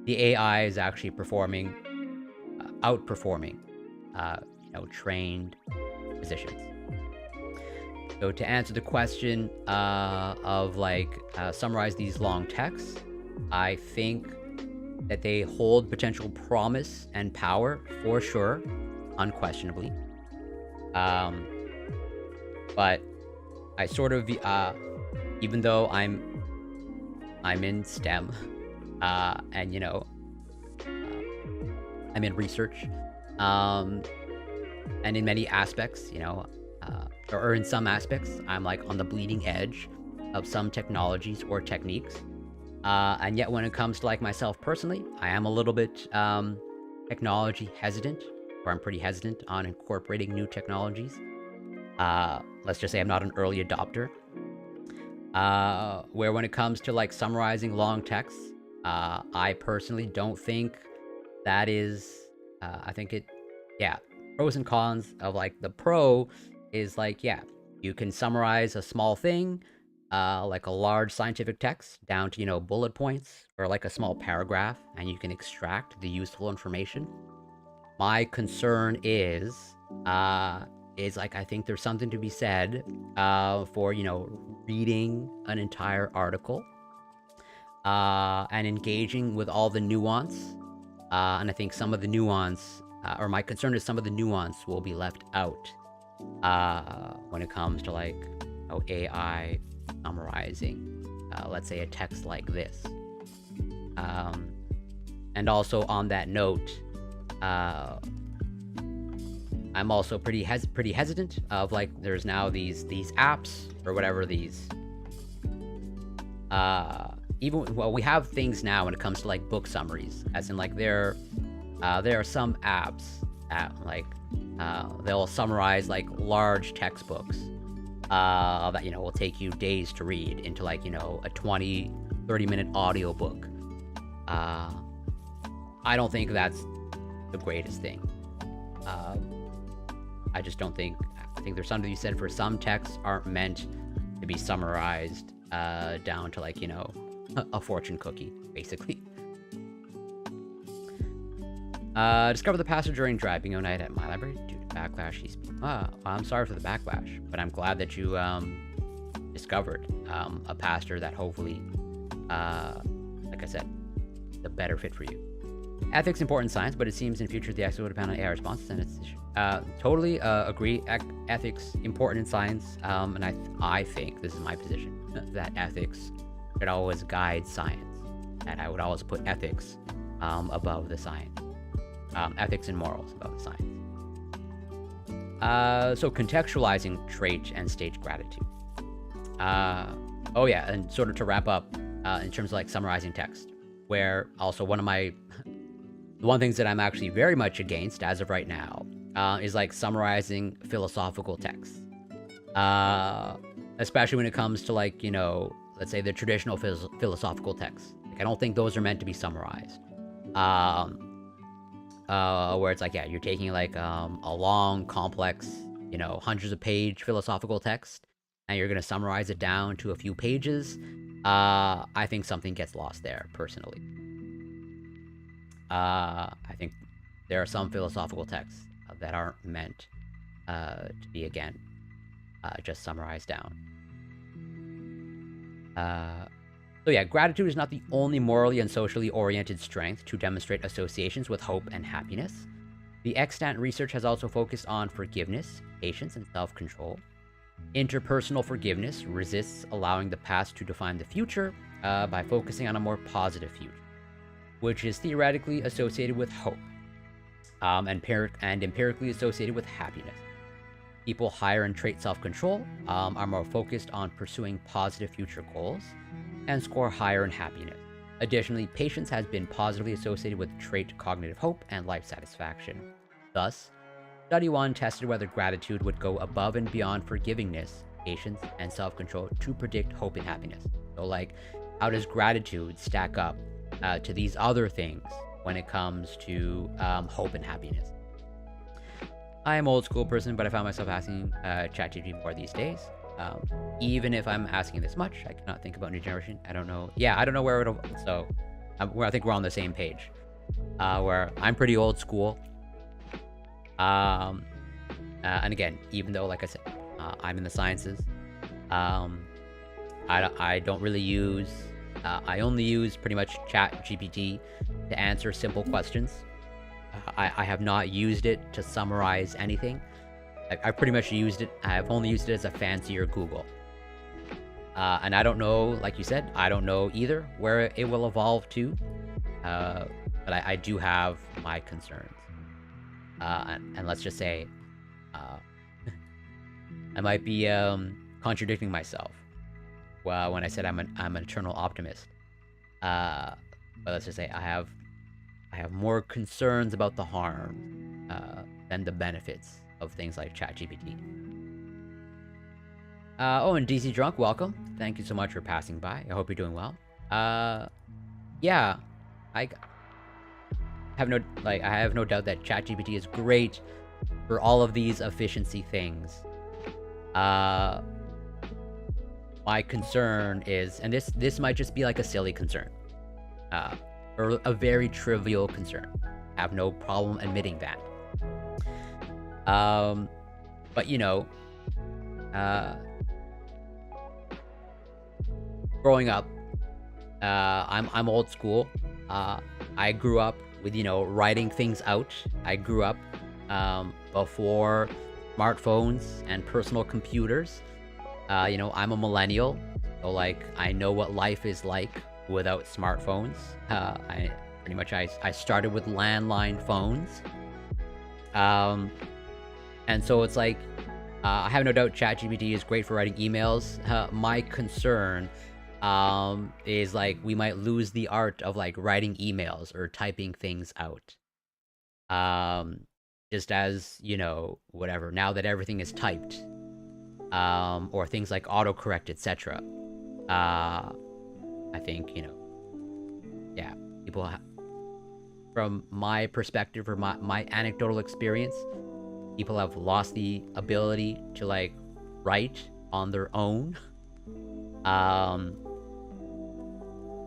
AI is actually outperforming, trained physicians. So to answer the question of like summarize these long texts, I think that they hold potential promise and power for sure, unquestionably. But I sort of, even though I'm in STEM, and you know, I'm in research, and in many aspects, you know, or in some aspects, I'm like on the bleeding edge of some technologies or techniques. And yet when it comes to like myself personally, I am a little bit technology hesitant, or I'm pretty hesitant on incorporating new technologies. Let's just say I'm not an early adopter. Where when it comes to like summarizing long texts, I personally don't think that is, I think it, yeah, pros and cons of like the pro is like, yeah, you can summarize a small thing, like a large scientific text down to, you know, bullet points or like a small paragraph, and you can extract the useful information. My concern is like, I think there's something to be said for, you know, reading an entire article and engaging with all the nuance. And I think some of the nuance, or my concern is some of the nuance will be left out when it comes to like, you know, AI summarizing, let's say, a text like this. And also on that note, I'm also pretty hesitant of like, there's now these apps or whatever, these even, well, we have things now when it comes to like book summaries, as in like there are some apps that like they'll summarize like large textbooks that, you know, will take you days to read into like, you know, a 20-30 minute audiobook. I don't think that's the greatest thing. I just don't think, I think there's something to be said for some texts aren't meant to be summarized down to like, you know, a fortune cookie, basically. Discover the passage during driving overnight at my library due to backlash. I'm sorry for the backlash, but I'm glad that you discovered a pastor that hopefully, like I said, the better fit for you. Ethics important science, but it seems in future the expert would depend on AI responses, and it's totally agree. Ethics important in science, and I think this is my position, that ethics should always guide science, and I would always put ethics above the science, ethics and morals above the science. So contextualizing trait and stage gratitude. Oh yeah, and sort of to wrap up, in terms of like summarizing text, where also one things that I'm actually very much against as of right now is like summarizing philosophical texts, especially when it comes to like, you know, let's say the traditional philosophical texts. Like, I don't think those are meant to be summarized. Where it's like, yeah, you're taking like a long, complex, you know, hundreds of page philosophical text, and you're gonna summarize it down to a few pages. I think something gets lost there, personally. I think there are some philosophical texts that aren't meant to be, again, just summarized down. So yeah, gratitude is not the only morally and socially oriented strength to demonstrate associations with hope and happiness. The extant research has also focused on forgiveness, patience, and self-control. Interpersonal forgiveness resists allowing the past to define the future by focusing on a more positive future, which is theoretically associated with hope, and empirically associated with happiness. People higher in trait self-control are more focused on pursuing positive future goals and score higher in happiness. Additionally, patience has been positively associated with trait cognitive hope and life satisfaction. Thus, Study 1 tested whether gratitude would go above and beyond forgivingness, patience, and self-control to predict hope and happiness. So like, how does gratitude stack up to these other things when it comes to hope and happiness? I am an old school person, but I found myself asking ChatGPT more these days. Even if I'm asking this much, I cannot think about new generation. I don't know. Yeah, I don't know where it'll. So, I think we're on the same page. Where I'm pretty old school. And again, even though, like I said, I'm in the sciences. Um, I don't really use. I only use pretty much Chat GPT to answer simple questions. I have not used it to summarize anything. I pretty much used it. I've only used it as a fancier Google. And I don't know, like you said, I don't know either where it will evolve to. But I do have my concerns. And let's just say, uh, I might be contradicting myself. Well, when I said I'm an eternal optimist. But let's just say I have more concerns about the harm than the benefits of things like ChatGPT. Oh, and DC Drunk, welcome. Thank you so much for passing by. I hope you're doing well. Yeah, I have no doubt that ChatGPT is great for all of these efficiency things. My concern is, and this might just be like a silly concern, or a very trivial concern. I have no problem admitting that. But you know, growing up, I'm old school. I grew up with, you know, writing things out. I grew up before smartphones and personal computers. You know, I'm a millennial, so like I know what life is like without smartphones. I pretty much I started with landline phones. And so it's like I have no doubt ChatGPT is great for writing emails. My concern is like we might lose the art of like writing emails or typing things out. Just as, you know, whatever, now that everything is typed, or things like autocorrect, etc. I think, you know, yeah, people from my perspective or my anecdotal experience, people have lost the ability to like write on their own.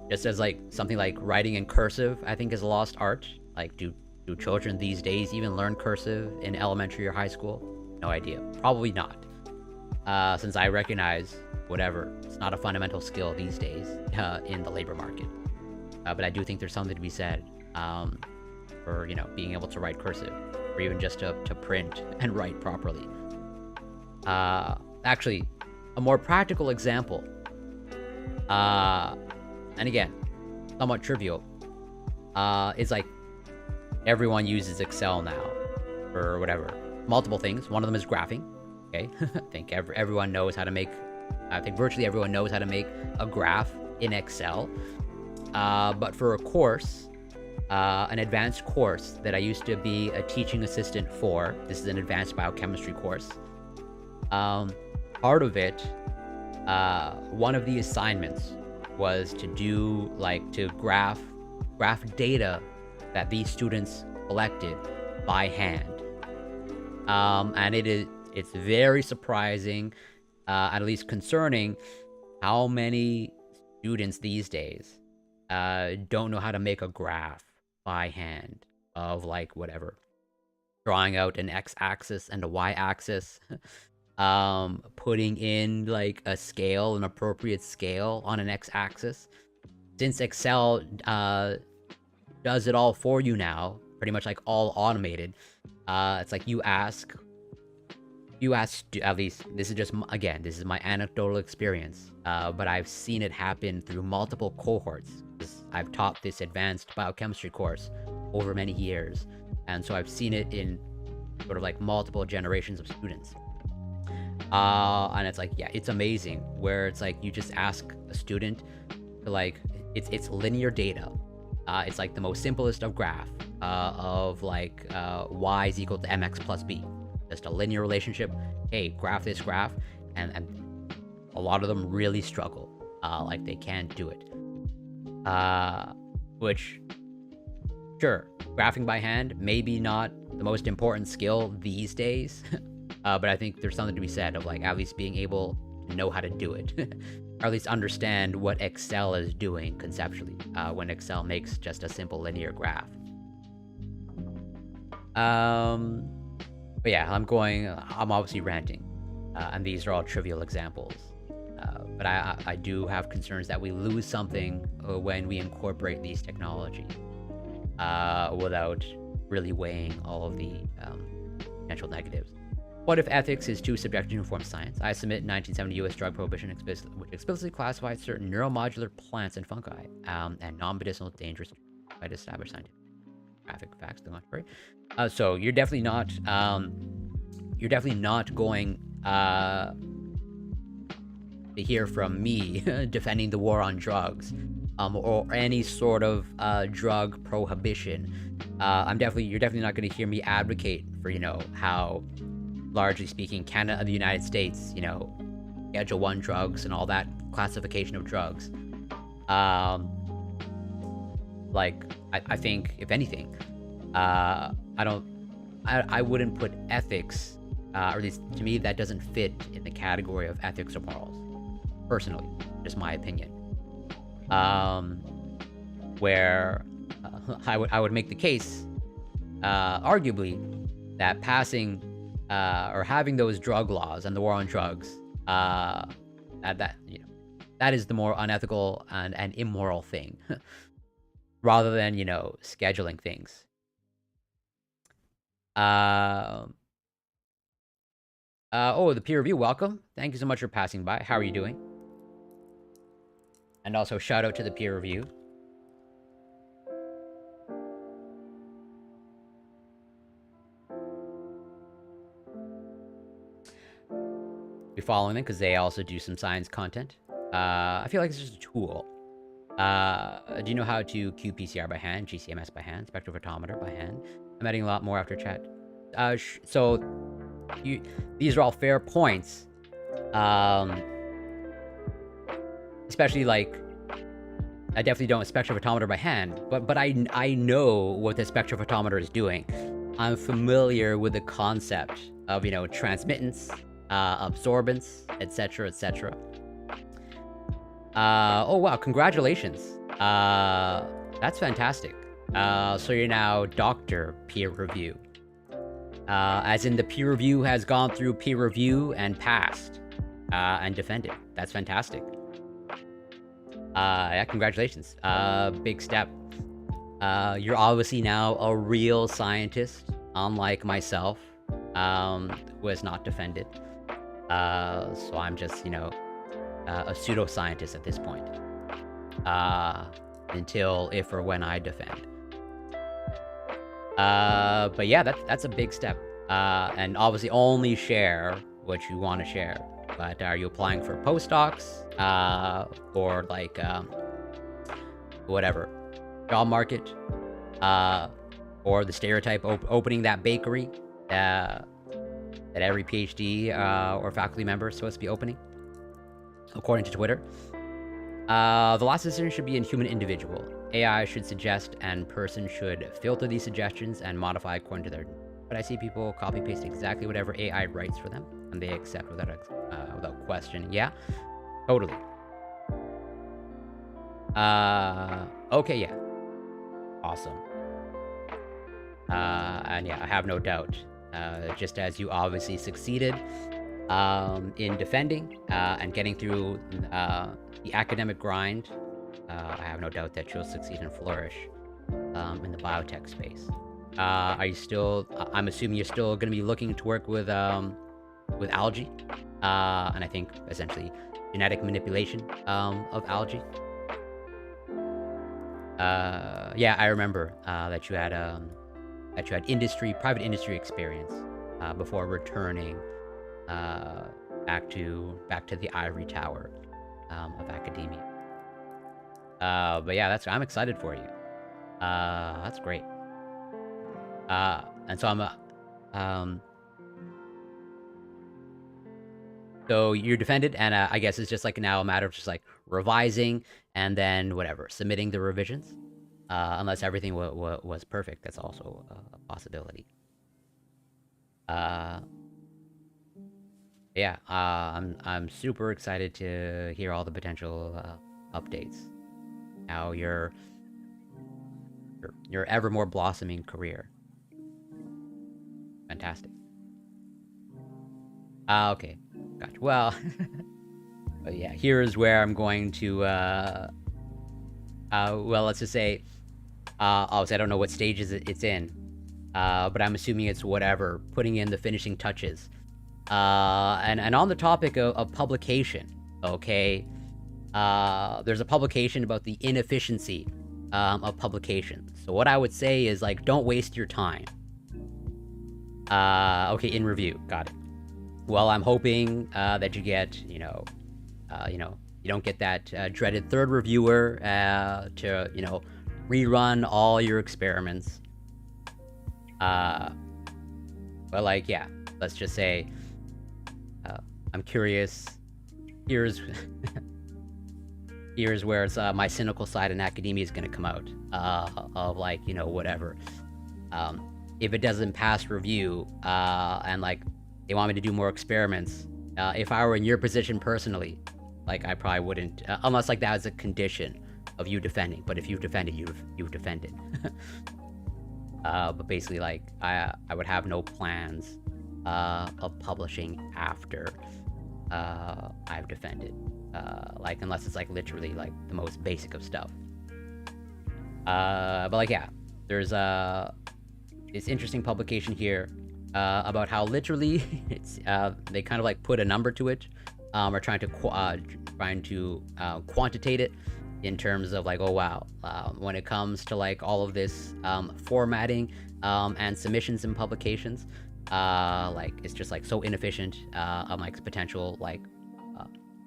Just as like something like writing in cursive, I think is a lost art. Like, do children these days even learn cursive in elementary or high school? No idea. Probably not. Since I recognize, whatever, it's not a fundamental skill these days in the labor market. But I do think there's something to be said for, you know, being able to write cursive, or even just to print and write properly. Actually, a more practical example, and again, somewhat trivial, is like everyone uses Excel now for whatever, multiple things. One of them is graphing. Okay, I think everyone knows how to make. I think virtually everyone knows how to make a graph in Excel. But for a course, an advanced course that I used to be a teaching assistant for, this is an advanced biochemistry course. Part of it, one of the assignments was to do like to graph data that these students collected by hand. And it's very surprising, at least concerning, how many students these days don't know how to make a graph by hand of like whatever, drawing out an x-axis and a y-axis, putting in like a scale, an appropriate scale on an x-axis. Since Excel does it all for you now, pretty much like all automated, it's like you ask, at least this is just, again, this is my anecdotal experience, but I've seen it happen through multiple cohorts. I've taught this advanced biochemistry course over many years, and so I've seen it in sort of like multiple generations of students. And it's like, yeah, it's amazing where it's like you just ask a student to like, it's linear data. It's like the most simplest of graph of like y is equal to mx plus b. Just a linear relationship. Hey, graph this graph, and a lot of them really struggle. Like they can't do it. Which, sure, graphing by hand, maybe not the most important skill these days. But I think there's something to be said of like at least being able to know how to do it. Or at least understand what Excel is doing conceptually, when Excel makes just a simple linear graph. But yeah, I'm obviously ranting. And these are all trivial examples. But I do have concerns that we lose something when we incorporate these technologies without really weighing all of the potential negatives. What if ethics is too subjective to inform science? I submit 1970 U.S. drug prohibition, which explicitly classified certain neuromodular plants and fungi and non-medicinal dangerous by established scientific graphic facts to the contrary. So you're definitely not going to hear from me defending the war on drugs or any sort of drug prohibition. You're definitely not going to hear me advocate for, how, largely speaking, Canada and the United States, Schedule 1 drugs and all that classification of drugs. I think, if anything, I wouldn't put ethics, or at least to me, that doesn't fit in the category of ethics or morals. Personally, just my opinion. Where I would make the case, arguably, that passing or having those drug laws and the war on drugs, that is the more unethical and immoral thing, rather than scheduling things. Oh, the peer review, welcome. Thank you so much for passing by. How are you doing? And also, shout out to the peer review. Be following them because they also do some science content. I feel like it's just a tool. Do you know how to qPCR by hand, GCMS by hand, spectrophotometer by hand? I'm adding a lot more after chat. These are all fair points. Especially like, I definitely don't spectrophotometer by hand, but I know what the spectrophotometer is doing. I'm familiar with the concept of transmittance, absorbance, etc., etc. Oh wow, congratulations. That's fantastic. So you're now Dr. Peer Review. As in the peer review has gone through peer review and passed and defended. That's fantastic. Yeah, congratulations. Big step. You're obviously now a real scientist, unlike myself, who has not defended. So I'm just, a pseudoscientist at this point. Until if or when I defend. But yeah, that's a big step. And obviously only share what you want to share. But are you applying for postdocs? Or like, whatever, job market? Or the stereotype opening that bakery that every PhD or faculty member is supposed to be opening, according to Twitter. The last decision should be in human individual. AI should suggest and person should filter these suggestions and modify according to their... But I see people copy paste exactly whatever AI writes for them, and they accept without question. Yeah, totally. Okay, yeah. Awesome. And yeah, I have no doubt, just as you obviously succeeded in defending and getting through the academic grind, I have no doubt that you'll succeed and flourish in the biotech space. Are you still... I'm assuming you're still going to be looking to work with algae, and I think essentially genetic manipulation of algae. Yeah, I remember that you had private industry experience before returning back to the ivory tower of academia. But yeah, I'm excited for you. That's great. And so so you're defended, and I guess it's just like now a matter of just like revising and then whatever, submitting the revisions. Unless everything was perfect, that's also a possibility. Yeah, I'm super excited to hear all the potential updates. How your ever more blossoming career. Fantastic. Okay. Gotcha. Well, but yeah, here's where I'm going to, well, let's just say, obviously I don't know what stages it's in, but I'm assuming it's whatever, putting in the finishing touches. And on the topic of publication, okay, there's a publication about the inefficiency of publication. So what I would say is, like, don't waste your time. Okay, in review, got it. Well, I'm hoping that you get, you don't get that dreaded third reviewer to, rerun all your experiments. But like, yeah, let's just say, I'm curious. Here's here's where it's my cynical side in academia is going to come out. Of like, whatever. If it doesn't pass review, and like they want me to do more experiments, if I were in your position personally, like I probably wouldn't, unless like that was a condition of you defending. But if you've defended, you've defended. But basically, like I would have no plans of publishing after I've defended, like unless it's like literally like the most basic of stuff. But like, yeah, there's this interesting publication here about how literally it's they kind of like put a number to it, or trying to quantitate it in terms of like, oh wow, when it comes to like all of this formatting and submissions and publications, like it's just like so inefficient, like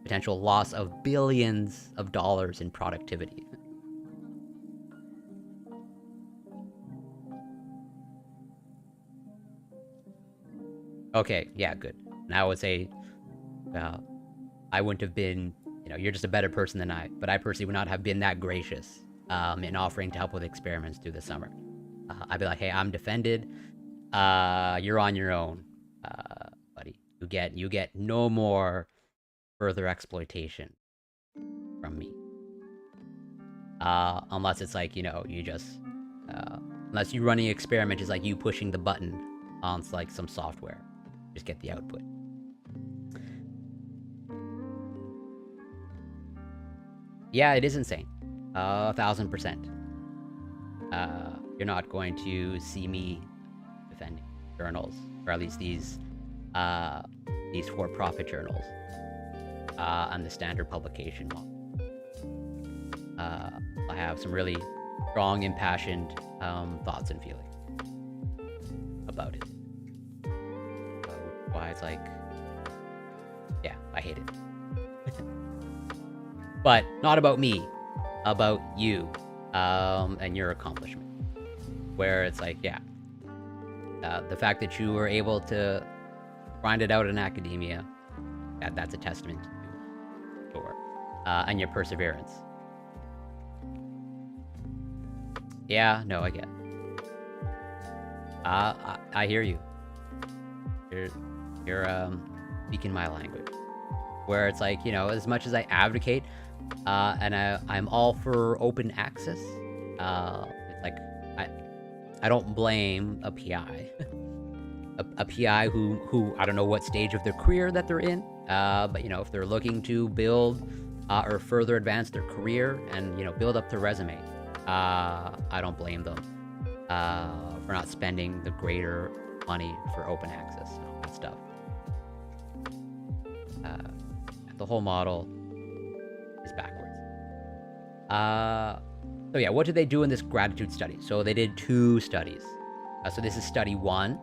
potential loss of billions of dollars in productivity. Okay, yeah, good. Now I would say, I wouldn't have been, you're just a better person than I, but I personally would not have been that gracious in offering to help with experiments through the summer. I'd be like, hey, I'm defended. You're on your own, buddy. You get no more further exploitation from me. Unless it's like, you just, unless you running an experiment is like you pushing the button on like some software. Just get the output. Yeah, it is insane. 1,000%. You're not going to see me defending journals, or at least these for-profit journals, on the standard publication model. I have some really strong, impassioned thoughts and feelings about it. So why it's like, yeah, I hate it. But not about me, about you, and your accomplishment. Where it's like, yeah, the fact that you were able to grind it out in academia, that's a testament to your work, and your perseverance. Yeah, no, I get it. I hear you. You're speaking my language. Where it's like, as much as I advocate, and I'm all for open access, it's like, I don't blame a PI. a PI who I don't know what stage of their career that they're in, but if they're looking to build or further advance their career and build up their resume, I don't blame them for not spending the greater money for open access and all that stuff. The whole model is backwards. So yeah, what did they do in this gratitude study? So they did 2 studies. So this is study 1.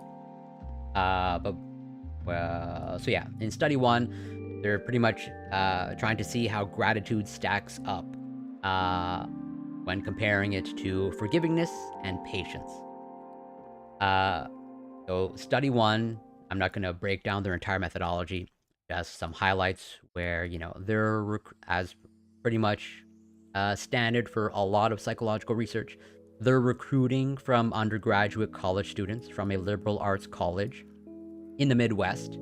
So yeah, in study 1, they're pretty much trying to see how gratitude stacks up when comparing it to forgivingness and patience. So study 1, I'm not going to break down their entire methodology, just some highlights where, they're as pretty much standard for a lot of psychological research. They're recruiting from undergraduate college students from a liberal arts college in the Midwest.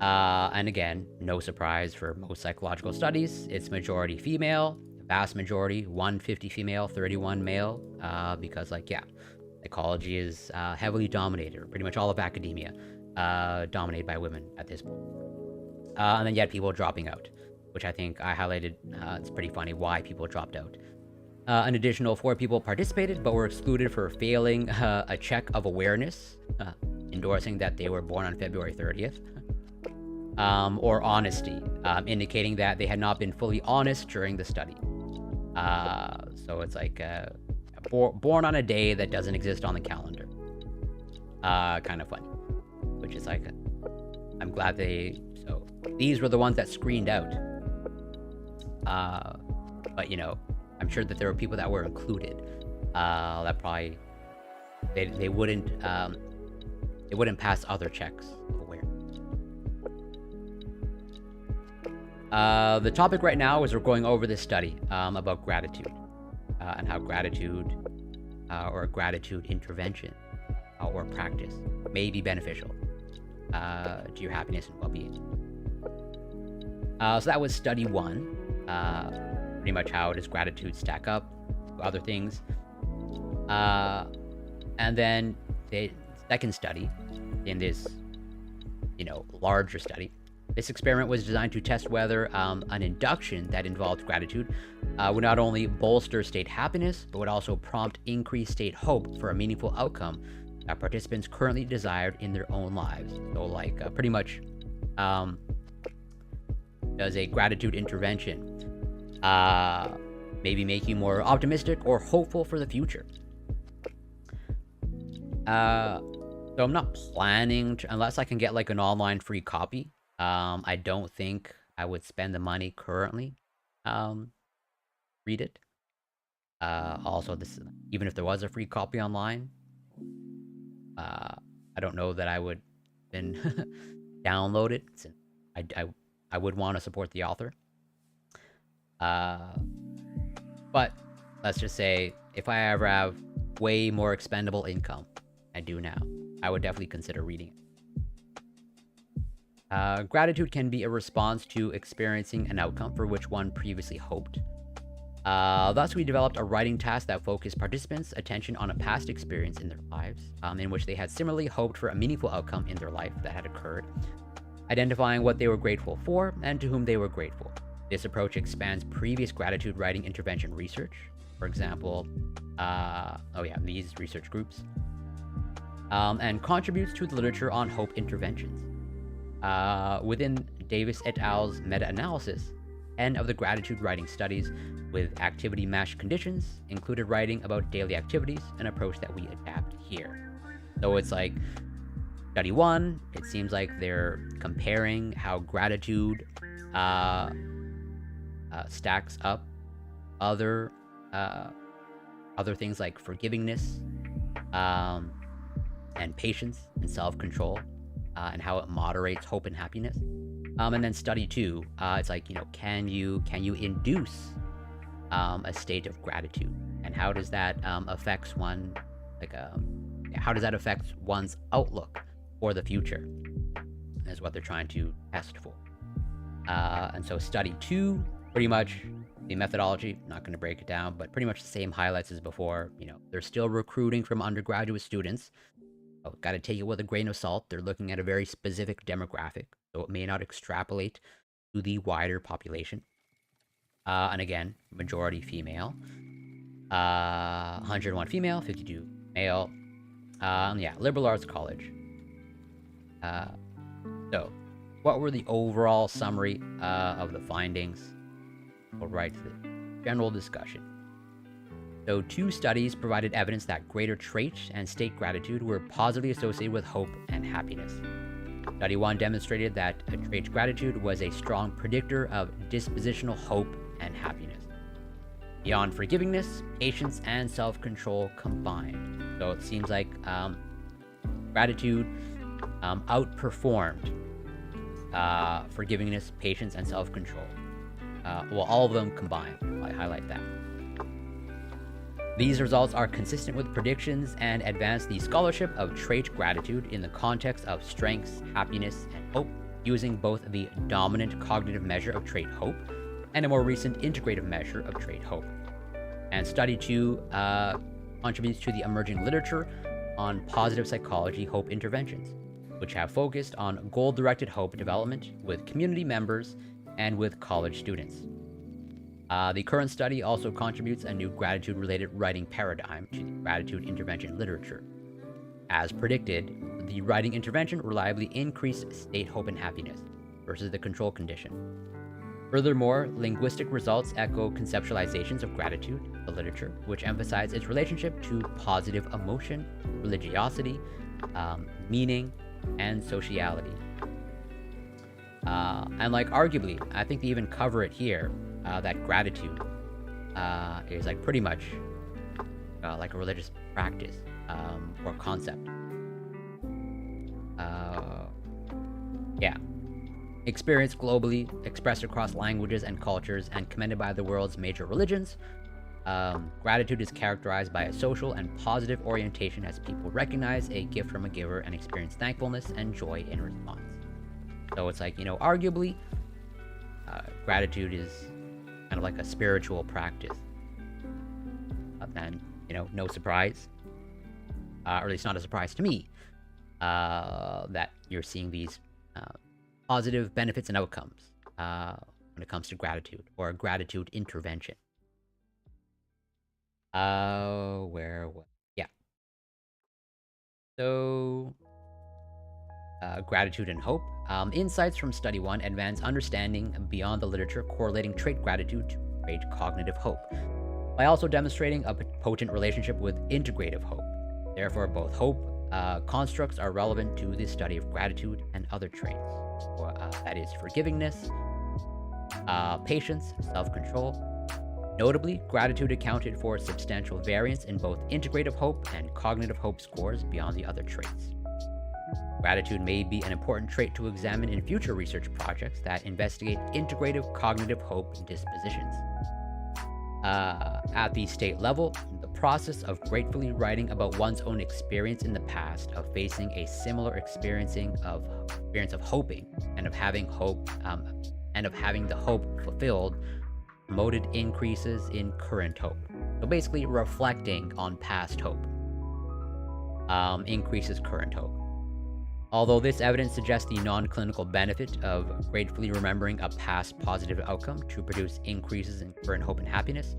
And again, no surprise for most psychological studies, it's majority female, vast majority, 150 female, 31 male, because like, yeah, psychology is heavily dominated, or pretty much all of academia, dominated by women at this point. And then you had people dropping out, which I think I highlighted. It's pretty funny why people dropped out. An additional 4 people participated, but were excluded for failing a check of awareness, endorsing that they were born on February 30th. Or honesty, indicating that they had not been fully honest during the study. So it's like born on a day that doesn't exist on the calendar. Kind of funny, which is like, I'm glad so these were the ones that screened out. But you know, I'm sure that there were people that were included, that probably, they wouldn't pass other checks of awareness. The topic right now is we're going over this study about gratitude, and how gratitude or gratitude intervention or practice may be beneficial to your happiness and well-being. So that was study 1, pretty much how does gratitude stack up to other things. And then the second study in this, larger study. This experiment was designed to test whether an induction that involved gratitude would not only bolster state happiness, but would also prompt increased state hope for a meaningful outcome that participants currently desired in their own lives. So like pretty much does a gratitude intervention maybe make you more optimistic or hopeful for the future? So I'm not planning to, unless I can get like an online free copy. I don't think I would spend the money currently. Read it. Also, even if there was a free copy online, I don't know that I would then download it. I would want to support the author. But let's just say if I ever have way more expendable income, I do now, I would definitely consider reading it. Gratitude can be a response to experiencing an outcome for which one previously hoped. Thus, we developed a writing task that focused participants' attention on a past experience in their lives, in which they had similarly hoped for a meaningful outcome in their life that had occurred, identifying what they were grateful for and to whom they were grateful. This approach expands previous gratitude writing intervention research, for example, these research groups, and contributes to the literature on hope interventions. Within Davis et al.'s meta-analysis, 10 of the gratitude writing studies with activity matched conditions included writing about daily activities, an approach that we adapt here. So it's like study 1, it seems like they're comparing how gratitude stacks up other things like forgivingness, and patience and self-control, and how it moderates hope and happiness. And then study 2, it's like, can you induce a state of gratitude, and how does that affects one, how does that affect one's outlook for the future, is what they're trying to test for. And so study 2, pretty much the methodology, not going to break it down, but pretty much the same highlights as before. They're still recruiting from undergraduate students. So got to take it with a grain of salt. They're looking at a very specific demographic, so it may not extrapolate to the wider population. And again, majority female. 101 female, 52 male. Liberal arts college. So, what were the overall summary of the findings? We'll write to the general discussion. So 2 studies provided evidence that greater trait and state gratitude were positively associated with hope and happiness. Study 1 demonstrated that a trait gratitude was a strong predictor of dispositional hope and happiness, beyond forgivingness, patience, and self-control combined. So it seems like gratitude outperformed forgivingness, patience, and self-control. All of them combined. I highlight that. These results are consistent with predictions and advance the scholarship of trait gratitude in the context of strengths, happiness, and hope, using both the dominant cognitive measure of trait hope and a more recent integrative measure of trait hope. And study 2 contributes to the emerging literature on positive psychology hope interventions. which have focused on goal-directed hope development with community members and with college students. The current study also contributes a new gratitude-related writing paradigm to the gratitude intervention literature. As predicted, the writing intervention reliably increased state hope and happiness versus the control condition. Furthermore, linguistic results echo conceptualizations of gratitude, the literature, which emphasize its relationship to positive emotion, religiosity, meaning, and sociality. And like arguably, I think they even cover it here, that gratitude is like pretty much like a religious practice or concept. Yeah. Experienced globally, expressed across languages and cultures, and commended by the world's major religions, gratitude is characterized by a social and positive orientation as people recognize a gift from a giver and experience thankfulness and joy in response. So it's like, arguably, gratitude is kind of like a spiritual practice. And, no surprise, or at least not a surprise to me, that you're seeing these positive benefits and outcomes when it comes to gratitude or a gratitude intervention. Yeah. So, gratitude and hope. Insights from Study 1 advance understanding beyond the literature correlating trait gratitude to trait cognitive hope, by also demonstrating a potent relationship with integrative hope. Therefore, both hope constructs are relevant to the study of gratitude and other traits. That is forgivingness, patience, self-control. Notably, gratitude accounted for substantial variance in both integrative hope and cognitive hope scores beyond the other traits. Gratitude may be an important trait to examine in future research projects that investigate integrative cognitive hope dispositions. At the state level, the process of gratefully writing about one's own experience in the past of facing a similar experience of hoping and of having hope and of having the hope fulfilled promoted increases in current hope. So basically reflecting on past hope increases current hope. Although this evidence suggests the non-clinical benefit of gratefully remembering a past positive outcome to produce increases in current hope and happiness,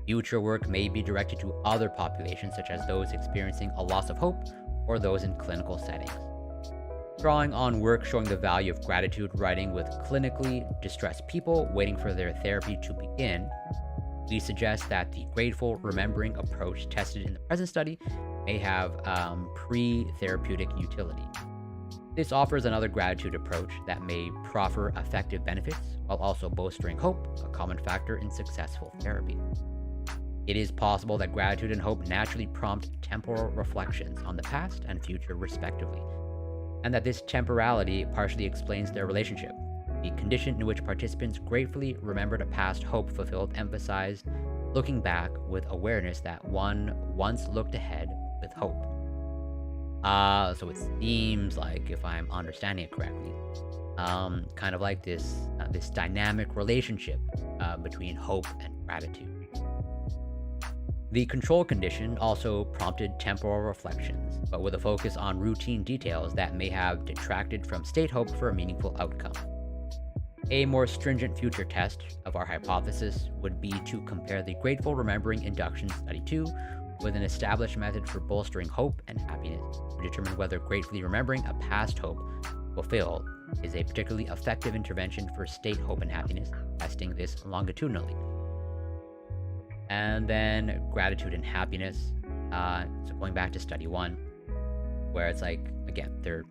future work may be directed to other populations such as those experiencing a loss of hope or those in clinical settings. Drawing on work showing the value of gratitude writing with clinically distressed people waiting for their therapy to begin, we suggest that the grateful remembering approach tested in the present study may have pre-therapeutic utility. This offers another gratitude approach that may proffer effective benefits while also bolstering hope, a common factor in successful therapy. It is possible that gratitude and hope naturally prompt temporal reflections on the past and future respectively, and that this temporality partially explains their relationship. The condition in which participants gratefully remembered a past hope fulfilled emphasized looking back with awareness that one once looked ahead with hope. So it seems like, if I'm understanding it correctly, kind of like this dynamic relationship between hope and gratitude. The control condition also prompted temporal reflections, but with a focus on routine details that may have detracted from state hope for a meaningful outcome. A more stringent future test of our hypothesis would be to compare the Grateful Remembering Induction Study 2 with an established method for bolstering hope and happiness to determine whether gratefully remembering a past hope fulfilled is a particularly effective intervention for state hope and happiness, testing this longitudinally. And then gratitude and happiness. So going back to Study 1, where it's like, again, they're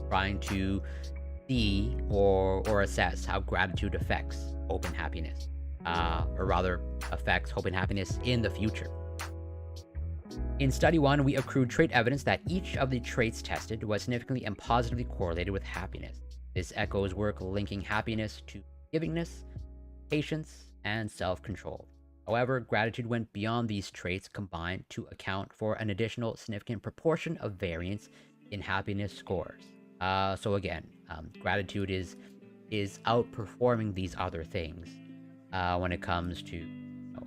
trying to see or assess how gratitude affects hope and happiness, or rather affects hope and happiness in the future. In Study 1, we accrued trait evidence that each of the traits tested was significantly and positively correlated with happiness. This echoes work linking happiness to givingness, patience, and self-control. However, gratitude went beyond these traits combined to account for an additional significant proportion of variance in happiness scores. So again, gratitude is outperforming these other things when it comes to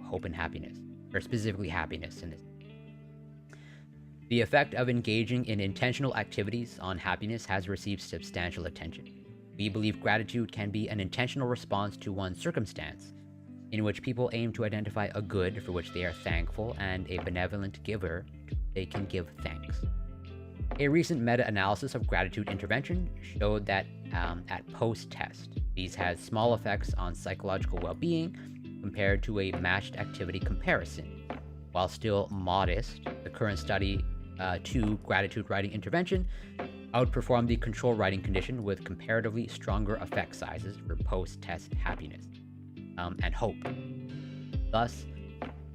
hope and happiness, or specifically happiness in this. The effect of engaging in intentional activities on happiness has received substantial attention. We believe gratitude can be an intentional response to one's circumstance, in which people aim to identify a good for which they are thankful and a benevolent giver they can give thanks. A recent meta-analysis of gratitude intervention showed that at post-test, these had small effects on psychological well-being compared to a matched activity comparison. While still modest, the current study 2 gratitude writing intervention outperformed the control writing condition with comparatively stronger effect sizes for post-test happiness and hope. Thus,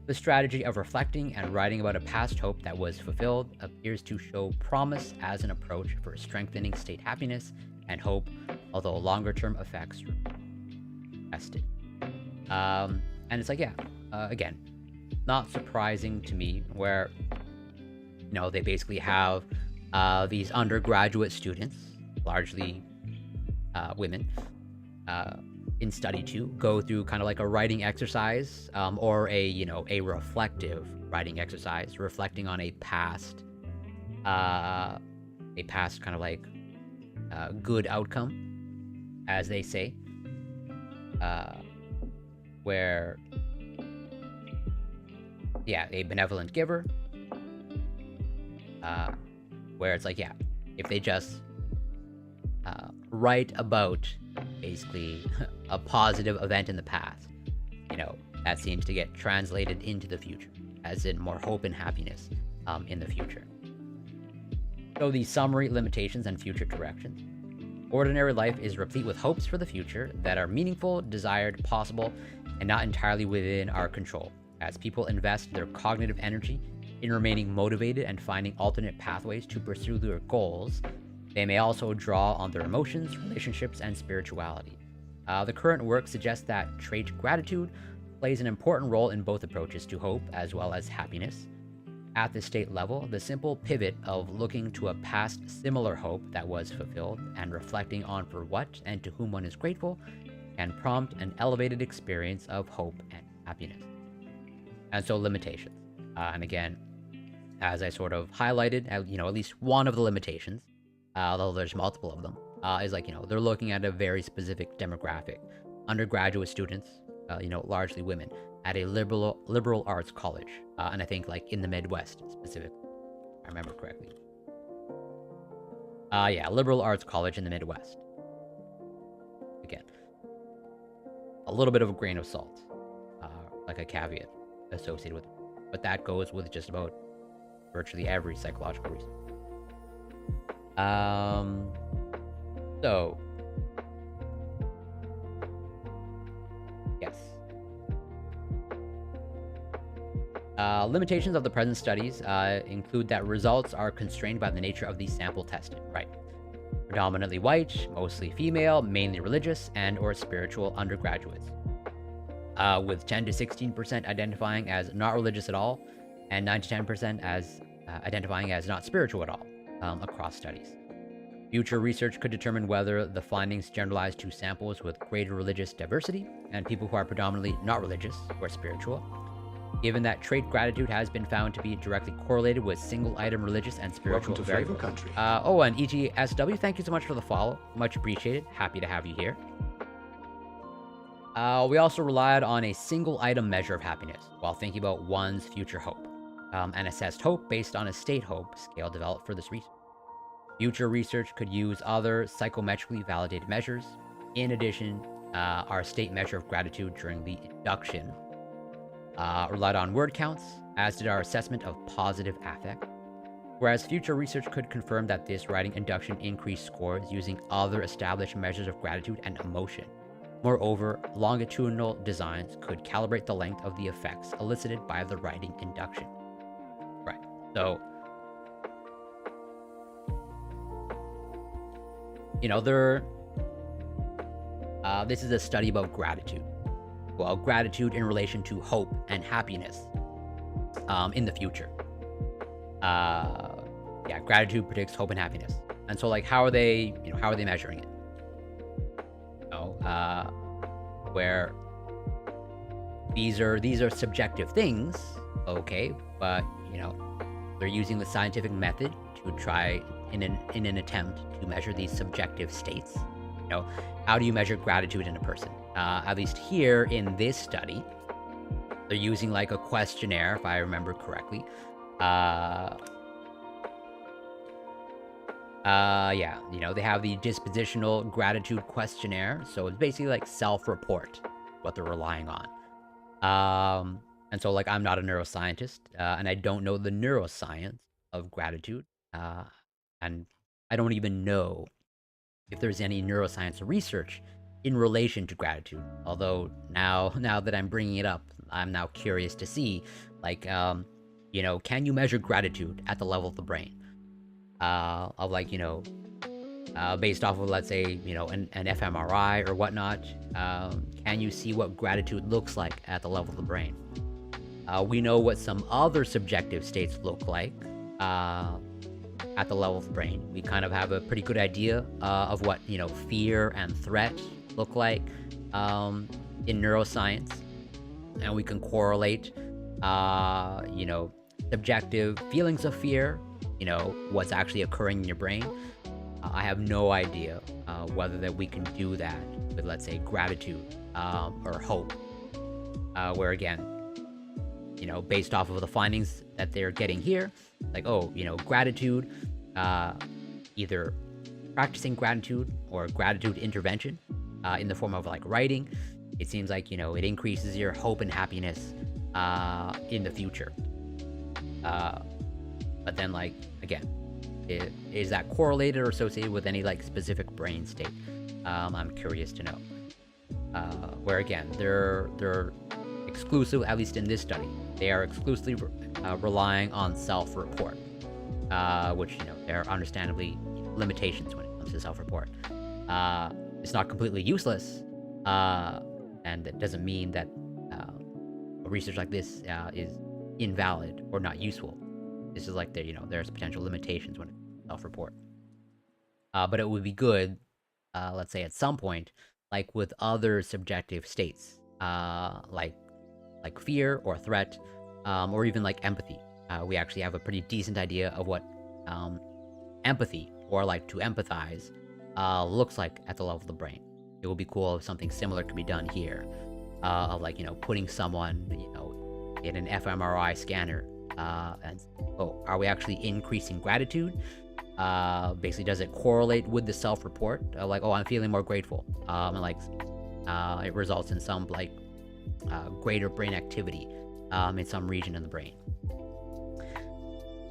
the strategy of reflecting and writing about a past hope that was fulfilled appears to show promise as an approach for strengthening state happiness and hope, although longer-term effects remain tested. And it's like, again, not surprising to me where, they basically have these undergraduate students, largely women, in study 2, go through kind of like a writing exercise, or a reflective writing exercise, reflecting on a past kind of like good outcome, as they say, where, a benevolent giver, where it's like, if they just write about basically a positive event in the past, that seems to get translated into the future, as in more hope and happiness in the future. So the summary, limitations, and future directions. Ordinary life is replete with hopes for the future that are meaningful, desired, possible, and not entirely within our control. As people invest their cognitive energy in remaining motivated and finding alternate pathways to pursue their goals, they may also draw on their emotions, relationships, and spirituality. The current work suggests that trait gratitude plays an important role in both approaches to hope as well as happiness. At the state level, the simple pivot of looking to a past similar hope that was fulfilled and reflecting on for what and to whom one is grateful can prompt an elevated experience of hope and happiness. And so limitations. And again, as I sort of highlighted, at least one of the limitations, although there's multiple of them, is like, they're looking at a very specific demographic. Undergraduate students, largely women, at a liberal arts college. And I think like in the Midwest specifically, if I remember correctly. Liberal arts college in the Midwest. Again, a little bit of a grain of salt, like a caveat associated with it. But that goes with just about virtually every psychological research. So, yes. Limitations of the present studies include that results are constrained by the nature of the sample tested, right? Predominantly white, mostly female, mainly religious, and or spiritual undergraduates. With 10 to 16% identifying as not religious at all, and 9 to 10% as identifying as not spiritual at all across studies. Future research could determine whether the findings generalize to samples with greater religious diversity and people who are predominantly not religious or spiritual. Given that trait gratitude has been found to be directly correlated with single-item religious and spiritual variables. Country. And EGSW, thank you so much for the follow. Much appreciated. Happy to have you here. We also relied on a single-item measure of happiness while thinking about one's future hope, and assessed hope based on a state hope scale developed for this research. Future research could use other psychometrically validated measures. In addition, our state measure of gratitude during the induction relied on word counts, as did our assessment of positive affect, whereas future research could confirm that this writing induction increased scores using other established measures of gratitude and emotion. Moreover, longitudinal designs could calibrate the length of the effects elicited by the writing induction. Right, so, this is a study about gratitude. Well, gratitude in relation to hope and happiness in the future. Gratitude predicts hope and happiness. And so, like, how are they measuring it? Where these are subjective things, okay, but They're using the scientific method to try in an attempt to measure these subjective states. You know, how do you measure gratitude in a person? At least here in this study, they're using like a questionnaire, if I remember correctly. Yeah, you know, they have the dispositional gratitude questionnaire, so it's basically like self-report, what they're relying on. And so, like, I'm not a neuroscientist, and I don't know the neuroscience of gratitude, and I don't even know if there's any neuroscience research in relation to gratitude. Although now that I'm bringing it up, I'm now curious to see, like, you know, can you measure gratitude at the level of the brain? Of like, you know, based off of, let's say, you know, an fMRI or whatnot, can you see what gratitude looks like at the level of the brain? We know what some other subjective states look like at the level of the brain. We kind of have a pretty good idea of what, you know, fear and threat look like in neuroscience. And we can correlate, you know, subjective feelings of fear, you know, what's actually occurring in your brain. I have no idea whether that we can do that with, let's say, gratitude or hope, where again, you know, based off of the findings that they're getting here, like, oh, you know, gratitude, either practicing gratitude or gratitude intervention in the form of like writing, it seems like, you know, it increases your hope and happiness in the future. But then, like, again, is that correlated or associated with any like specific brain state? I'm curious to know. Where again, they're exclusive, at least in this study, they are exclusively relying on self-report, which, you know, there are understandably limitations when it comes to self-report. It's not completely useless, and it doesn't mean that research like this is invalid or not useful. This is like, you know, there's potential limitations when it comes to self-report. But it would be good, let's say at some point, like with other subjective states, like fear or threat, or even like empathy. We actually have a pretty decent idea of what empathy, or like to empathize, looks like at the level of the brain. It would be cool if something similar could be done here, of like, you know, putting someone, you know, in an fMRI scanner, and oh, are we actually increasing gratitude? Basically, does it correlate with the self-report? Like, oh, I'm feeling more grateful, and like, it results in some like greater brain activity in some region in the brain.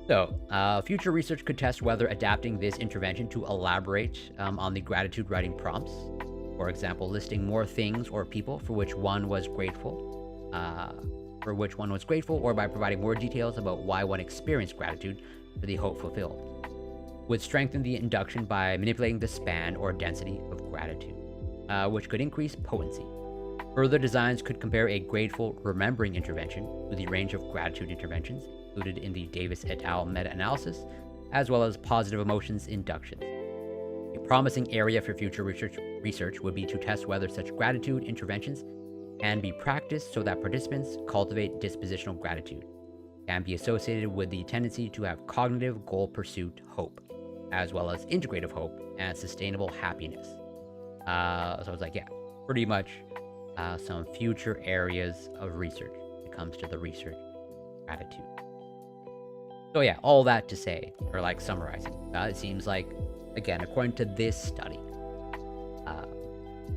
So, future research could test whether adapting this intervention to elaborate on the gratitude writing prompts, for example, listing more things or people for which one was grateful, or by providing more details about why one experienced gratitude for the hope fulfilled, would strengthen the induction by manipulating the span or density of gratitude, which could increase potency. Further designs could compare a grateful remembering intervention with the range of gratitude interventions included in the Davis et al. Meta-analysis, as well as positive emotions inductions. A promising area for future research would be to test whether such gratitude interventions can be practiced so that participants cultivate dispositional gratitude, can be associated with the tendency to have cognitive goal pursuit hope, as well as integrative hope and sustainable happiness. So it's like, yeah, pretty much some future areas of research when it comes to the research gratitude. So yeah, all that to say, or like summarizing, it seems like, again, according to this study,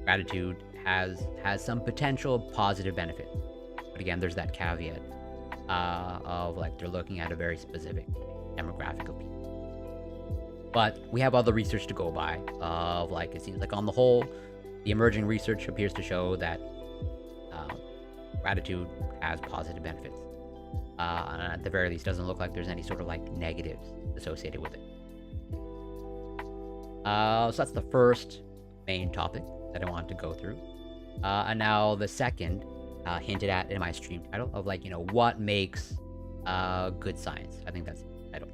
gratitude has some potential positive benefits. But again, there's that caveat of like they're looking at a very specific demographic of people. But we have other research to go by of like, it seems like on the whole, the emerging research appears to show that gratitude has positive benefits. And at the very least, doesn't look like there's any sort of like negatives associated with it. So that's the first main topic that I wanted to go through. And now the second, hinted at in my stream title of like, you know, what makes good science. I think that's the title.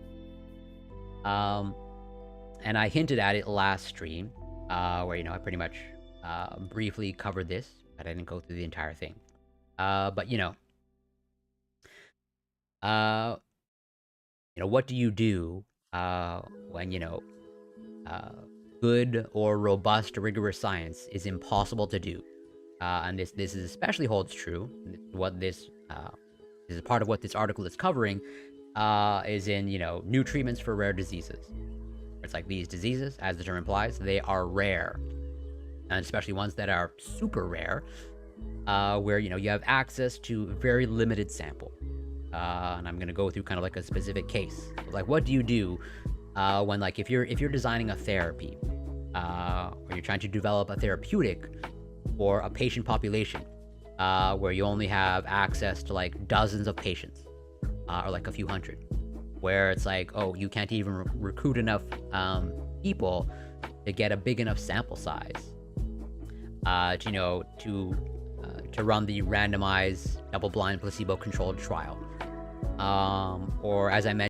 And I hinted at it last stream, where, you know, I pretty much briefly covered this, but I didn't go through the entire thing. But, you know, what do you do when uh, good or robust, rigorous science is impossible to do? And this is especially holds true. What this is part of what this article is covering. Is in new treatments for rare diseases. It's like these diseases, as the term implies, they are rare, and especially ones that are super rare, where you have access to a very limited sample. And I'm gonna go through kind of like a specific case. Like, what do you do when, like, if you're designing a therapy, or you're trying to develop a therapeutic for a patient population, where you only have access to like dozens of patients, or like a few hundred, where it's like, oh, you can't even recruit enough people to get a big enough sample size, to run the randomized, double-blind, placebo-controlled trial, or as I mentioned.